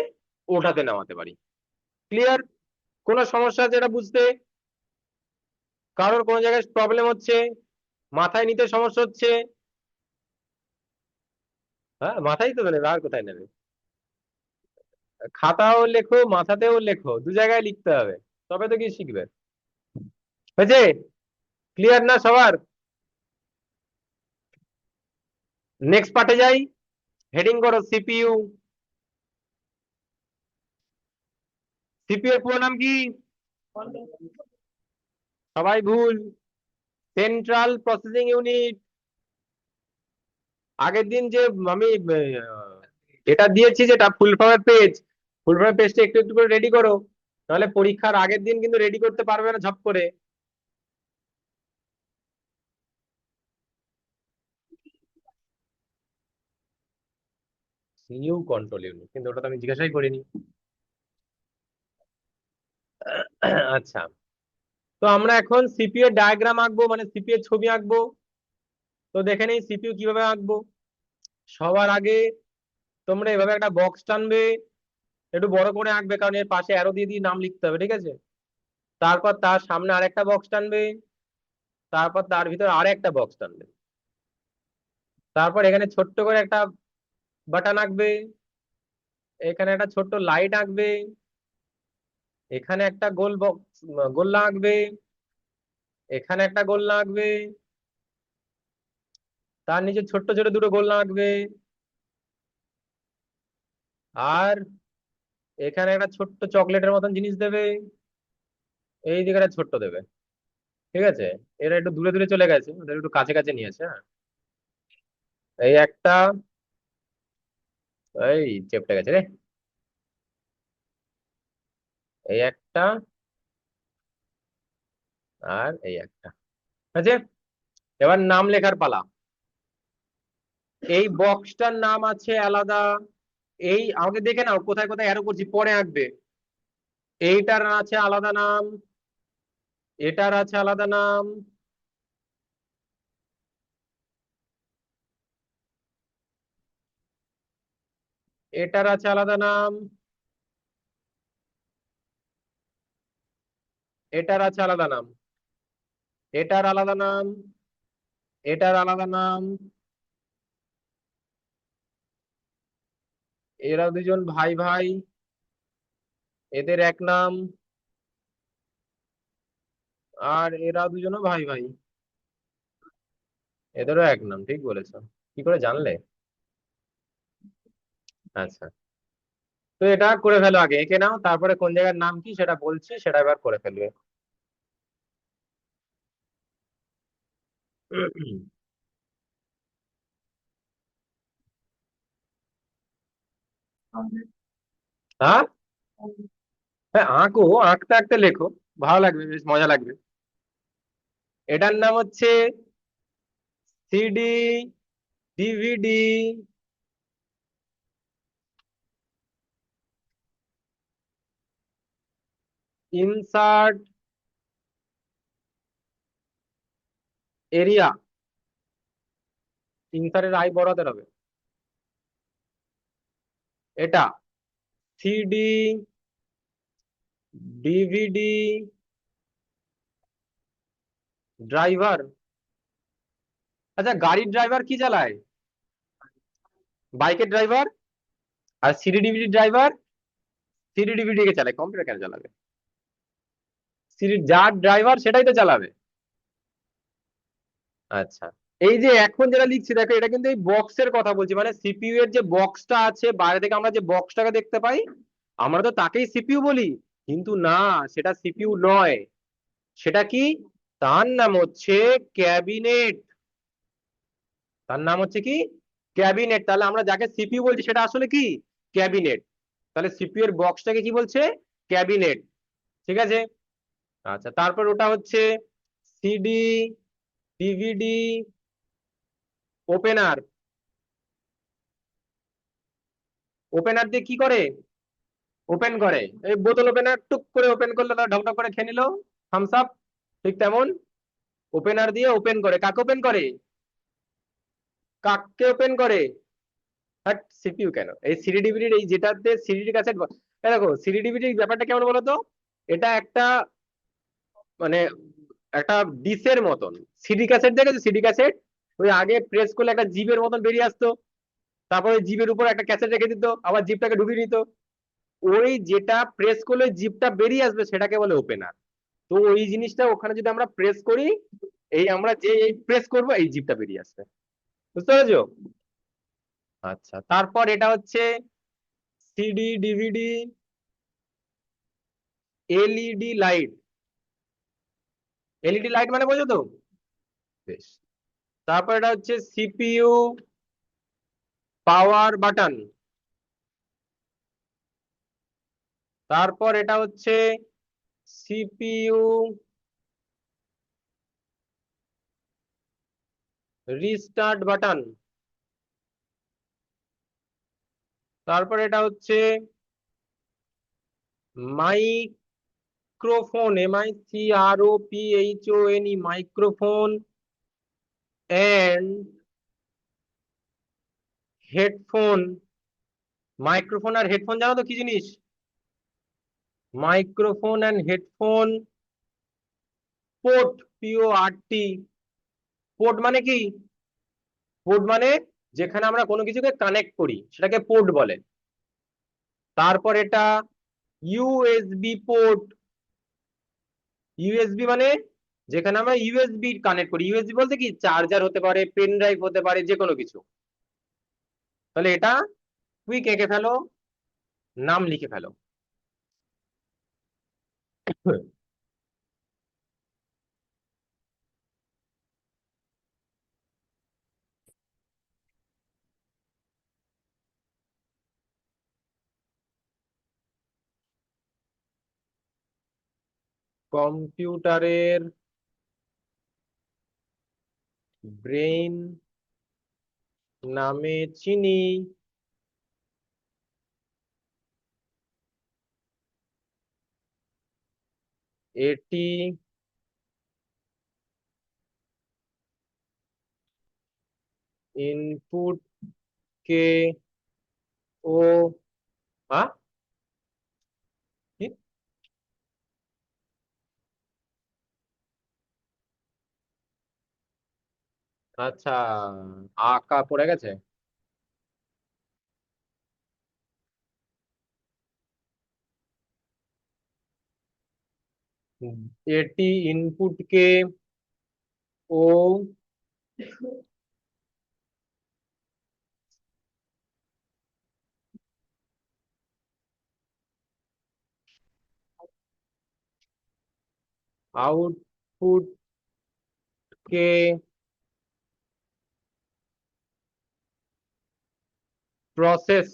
S1: ওঠাতে নামাতে পারি। ক্লিয়ার? কোনো সমস্যা আছে এটা বুঝতে? কারোর কোনো জায়গায় প্রবলেম হচ্ছে, মাথায় নিতে সমস্যা হচ্ছে? হ্যাঁ, মাথায় তো নেবে, আর কোথায় নেবে? খাতাও লেখো, মাথাতেও লেখো, দু জায়গায় লিখতে হবে, তবে তো কি শিখবে। হয়েছে? ক্লিয়ার না সবার? নেক্সট পার্টে যাই। হেডিং করো সিপিইউ। সিপিইউ এর পুরো নাম কি? সবাই ভুল। Central processing unit. আগের দিন যে আমি এটা দিয়েছি, যেটা ফুল ফর্মের পেজ, ফুল ফর্মের পেজটা একটু একটু করে রেডি করো, তাহলে পরীক্ষার আগের দিন কিন্তু রেডি করতে পারবে না ঝপ করে। নিউ কন্ট্রোল ইউনিট, কিন্তু ওটা তো আমি জিজ্ঞাসাই করিনি। আচ্ছা, তো আমরা এখন সিপিইউ এর ডায়াগ্রাম আঁকবো, মানে সিপিইউ এর ছবি আঁকবো। তো দেখে নেই সিপিইউ কিভাবে আঁকবো। সবার আগে তোমরা এভাবে একটা বক্স টানবে, একটু বড় করে আঁকবে, কারণ এর পাশে অ্যারো দিয়ে দিয়ে নাম লিখতে হবে, ঠিক আছে। তারপর তার সামনে আরেকটা বক্স টানবে, তারপর তার ভিতরে আরেকটা বক্স টানবে, তারপর এখানে ছোট্ট করে একটা বাটন আঁকবে, এখানে একটা ছোট্ট লাইট আঁকবে, এখানে একটা গোল বক্স গোল্লা আঁকবে, এখানে একটা গোল্লা আঁকবে, তার নিচে ছোট্ট ছোট দুটো গোল্লা আঁকবে, আর এখানে একটা ছোট্ট চকলেটের মতন জিনিস দেবে, এই দিকে একটা ছোট্ট দেবে, ঠিক আছে। এরা একটু দূরে দূরে চলে গেছে, ওদের একটু কাছে কাছে নিয়ে আসে, হ্যাঁ। এই একটা, এই চেপটে গেছে রে, এই একটা, আর এই একটা, ঠিক আছে। এবার নাম লেখার পালা। এই বক্সটার নাম আছে আলাদা, এই আমাকে দেখে নাও কোথায় কোথায় অ্যারো করছি, পরে আঁকবে। এইটার আছে আলাদা নাম, এটার আছে আলাদা নাম, এটার আছে আলাদা নাম, এটার আছে আলাদা নাম, এটার আলাদা নাম, এটার আলাদা নাম। এরা দুজন ভাই ভাই, এদের এক নাম, আর এরা দুজনও ভাই ভাই, এদেরও এক নাম, ঠিক বলেছো। কি করে জানলে? আচ্ছা, তো এটা করে ফেলো, আগে এঁকে নাও, তারপরে কোন জায়গার নাম কি সেটা বলছি, সেটা এবার করে ফেলবে। হ্যাঁ, হ্যাঁ আঁকো, আঁকতে আঁকতে লেখো, ভালো লাগবে, বেশ মজা লাগবে। এটার নাম হচ্ছে CD, DVD, insert area, ইনসার্টের I বড় হাতের হবে। এটা সিডি, ডিভিডি, ড্রাইভার। আচ্ছা, গাড়ির ড্রাইভার কি চালায়? বাইকের ড্রাইভার। আর CD DVD driver CD DVD কে চালায়, কম্পিউটার কেন চালাবে? সিডি যার ড্রাইভার সেটাই তো চালাবে। আচ্ছা, এই যে এখন যেটা লিখছি দেখো, এটা কিন্তু এই বক্সের কথা বলছি, মানে সিপিইউ এর যে বক্সটা আছে বাইরে থেকে আমরা যে বক্সটাকে দেখতে পাই, আমরা তো তাকেই সিপিইউ বলি, কিন্তু না, সেটা সিপিইউ নয়। সেটা কি? তার নাম হচ্ছে ক্যাবিনেট। তার নাম হচ্ছে কি? ক্যাবিনেট। তাহলে আমরা যাকে সিপিইউ বলছি সেটা আসলে কি? ক্যাবিনেট। তাহলে সিপিইউ এর বক্সটাকে কি বলছে? ক্যাবিনেট, ঠিক আছে। আচ্ছা, তারপর ওটা হচ্ছে সিডি, ডিভিডি, ওপেনার। ওপেনার দিয়ে কি করে? ওপেন করে, এই বোতল ওপেনার টুক করে ওপেন করলো, তারা ঢকঢক করে খেয়ে নিল থামস আপ, ঠিক তেমন ওপেনার দিয়ে ওপেন করে। কাকে ওপেন করে? কাকে ওপেন করে? হ্যাঁ, সিপিইউ কেন, এই সিডি ডিভিডির এই যেটাতে সিডি ক্যাসেট, দেখো সিডি ডিভিডির ব্যাপারটা কেমন বলো তো। এটা একটা, মানে একটা ডিসের মতন। সিডি ক্যাসেট দেখেছো? সিডি ক্যাসেট ওই আগে প্রেস করলে একটা জিবের মতন বেরিয়ে আসতো, তারপরে জিবের উপর একটা ক্যাসেট রেখে দিত, আবার জিপটাকে ঢুকিয়ে নিত। ওই যেটা প্রেস করলে জিপটা বেরিয়ে আসবে সেটাকে বলে ওপেনার। তো ওই জিনিসটা ওখানে যদি আমরা প্রেস করি, এই আমরা যে এই প্রেস করব এই জিপটা বেরিয়ে আসবে, বুঝতে পেরেছো? আচ্ছা, তারপর এটা হচ্ছে CD DVD, LED light. LED light মানে বোঝো তো? বেশ। তারপর এটা হচ্ছে সিপিইউ পাওয়ার বাটন। তারপর এটা হচ্ছে সিপিইউ রিস্টার্ট বাটন। তারপর এটা হচ্ছে microphone, MICROPHONE, microphone and headphone. Microphone আর হেডফোন জানো তো কি জিনিস? Microphone and headphone port, PORT। Port মানে কি? পোর্ট মানে যেখানে আমরা কোনো কিছুকে কানেক্ট করি সেটাকে পোর্ট বলে। তারপর এটা ইউএসবি পোর্ট। ইউএসবি মানে যেখানে আমরা ইউএসবি কানেক্ট করি। ইউএসবি বলতে কি, চার্জার হতে পারে, পেন ড্রাইভ হতে পারে, যে কোনো কিছু। তাহলে এটা কুইক এঁকে ফেলো, নাম লিখে ফেলো। কম্পিউটারের ব্রেইন নামে চিনি এটি ইনপুট কে ও হ্যাঁ কি? আচ্ছা, আঁকা পড়ে গেছে। এটি ইনপুটকে ও আউটপুট কে প্রসেস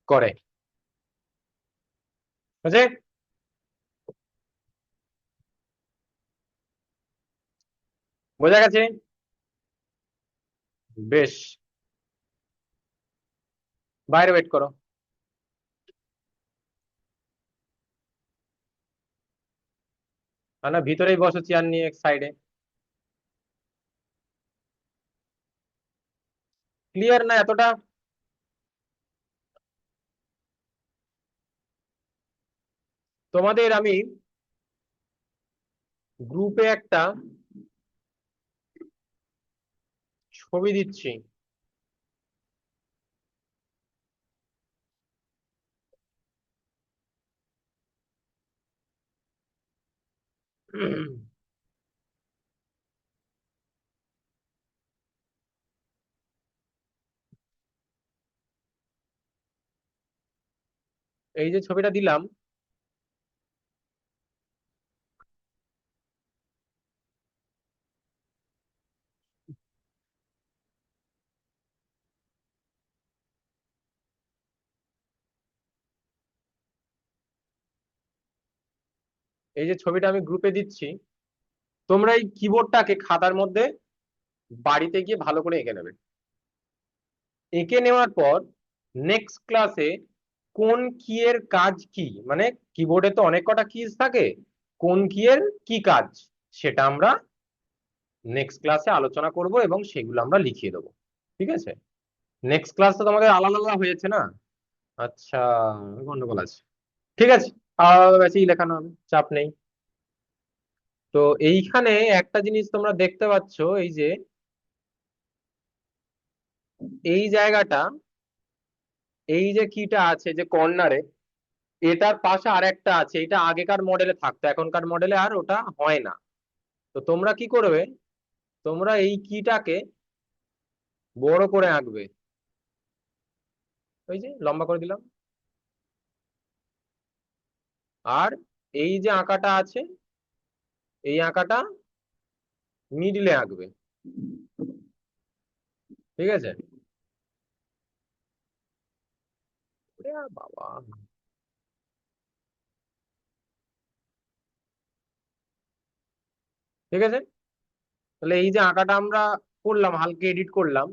S1: করে। বুঝে? বোঝা গেছে? বেশ, বাইরে ওয়েট করো। না, ভিতরেই বসো চেয়ার নিয়ে এক সাইডে। ক্লিয়ার না এতটা? তোমাদের আমি গ্রুপে একটা ছবি দিচ্ছি। এই যে ছবিটা দিলাম, এই যে ছবিটা আমি গ্রুপে দিচ্ছি, তোমরা এই কিবোর্ডটাকে খাতার মধ্যে বাড়িতে গিয়ে ভালো করে এঁকে নেবে। এঁকে নেওয়ার পর নেক্সট ক্লাসে কোন কি এর কাজ কি, মানে কিবোর্ডে তো অনেক কটা কিজ থাকে, কোন কি এর কি কাজ সেটা আমরা নেক্সট ক্লাসে আলোচনা করব এবং সেগুলো আমরা লিখিয়ে দেবো। ঠিক আছে? নেক্সট ক্লাস তো তোমাদের আলাদা আলাদা হয়েছে না? আচ্ছা, গন্ডগোল আছে। ঠিক আছে, আলাদা বেশি লেখানো হবে, চাপ নেই। তো এইখানে একটা জিনিস তোমরা দেখতে পাচ্ছ, এই যে এই জায়গাটা, এই যে কিটা আছে যে কর্নারে, এটার পাশে আর একটা আছে। এটা আগেকার মডেলে থাকতো, এখনকার মডেলে আর ওটা হয় না। তো তোমরা কি করবে, তোমরা এই কিটাকে বড় করে আঁকবে। ওই যে লম্বা করে দিলাম। আর এই যে আঁকাটা আছে, এই আঁকাটা মিডিলে আঁকবে। ঠিক আছে? ওরে বাবা! ঠিক আছে, তাহলে এই যে আঁকাটা আমরা করলাম, হালকা এডিট করলাম,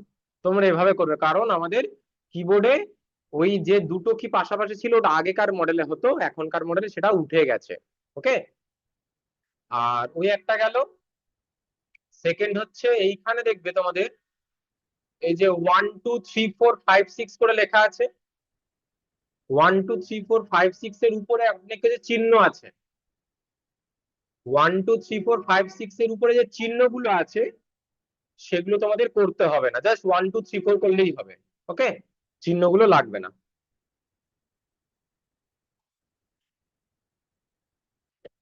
S1: তোমরা এভাবে করবে, কারণ আমাদের কিবোর্ডে ওই যে দুটো কি পাশাপাশি ছিল ওটা আগেকার মডেলে হতো, এখনকার মডেলে সেটা উঠে গেছে। ওকে? আর ওই একটা গেল। সেকেন্ড হচ্ছে এইখানে দেখবে তোমাদের এই যে 1 2 3 4 5 6 করে লেখা আছে। 1 2 3 4 5 6 এর উপরে অনেক যে চিহ্ন আছে, 1 2 3 4 5 6 এর উপরে যে চিহ্নগুলো আছে সেগুলো তোমাদের করতে হবে না, জাস্ট 1 2 3 4 করলেই হবে। ওকে, চিহ্নগুলো লাগবে না।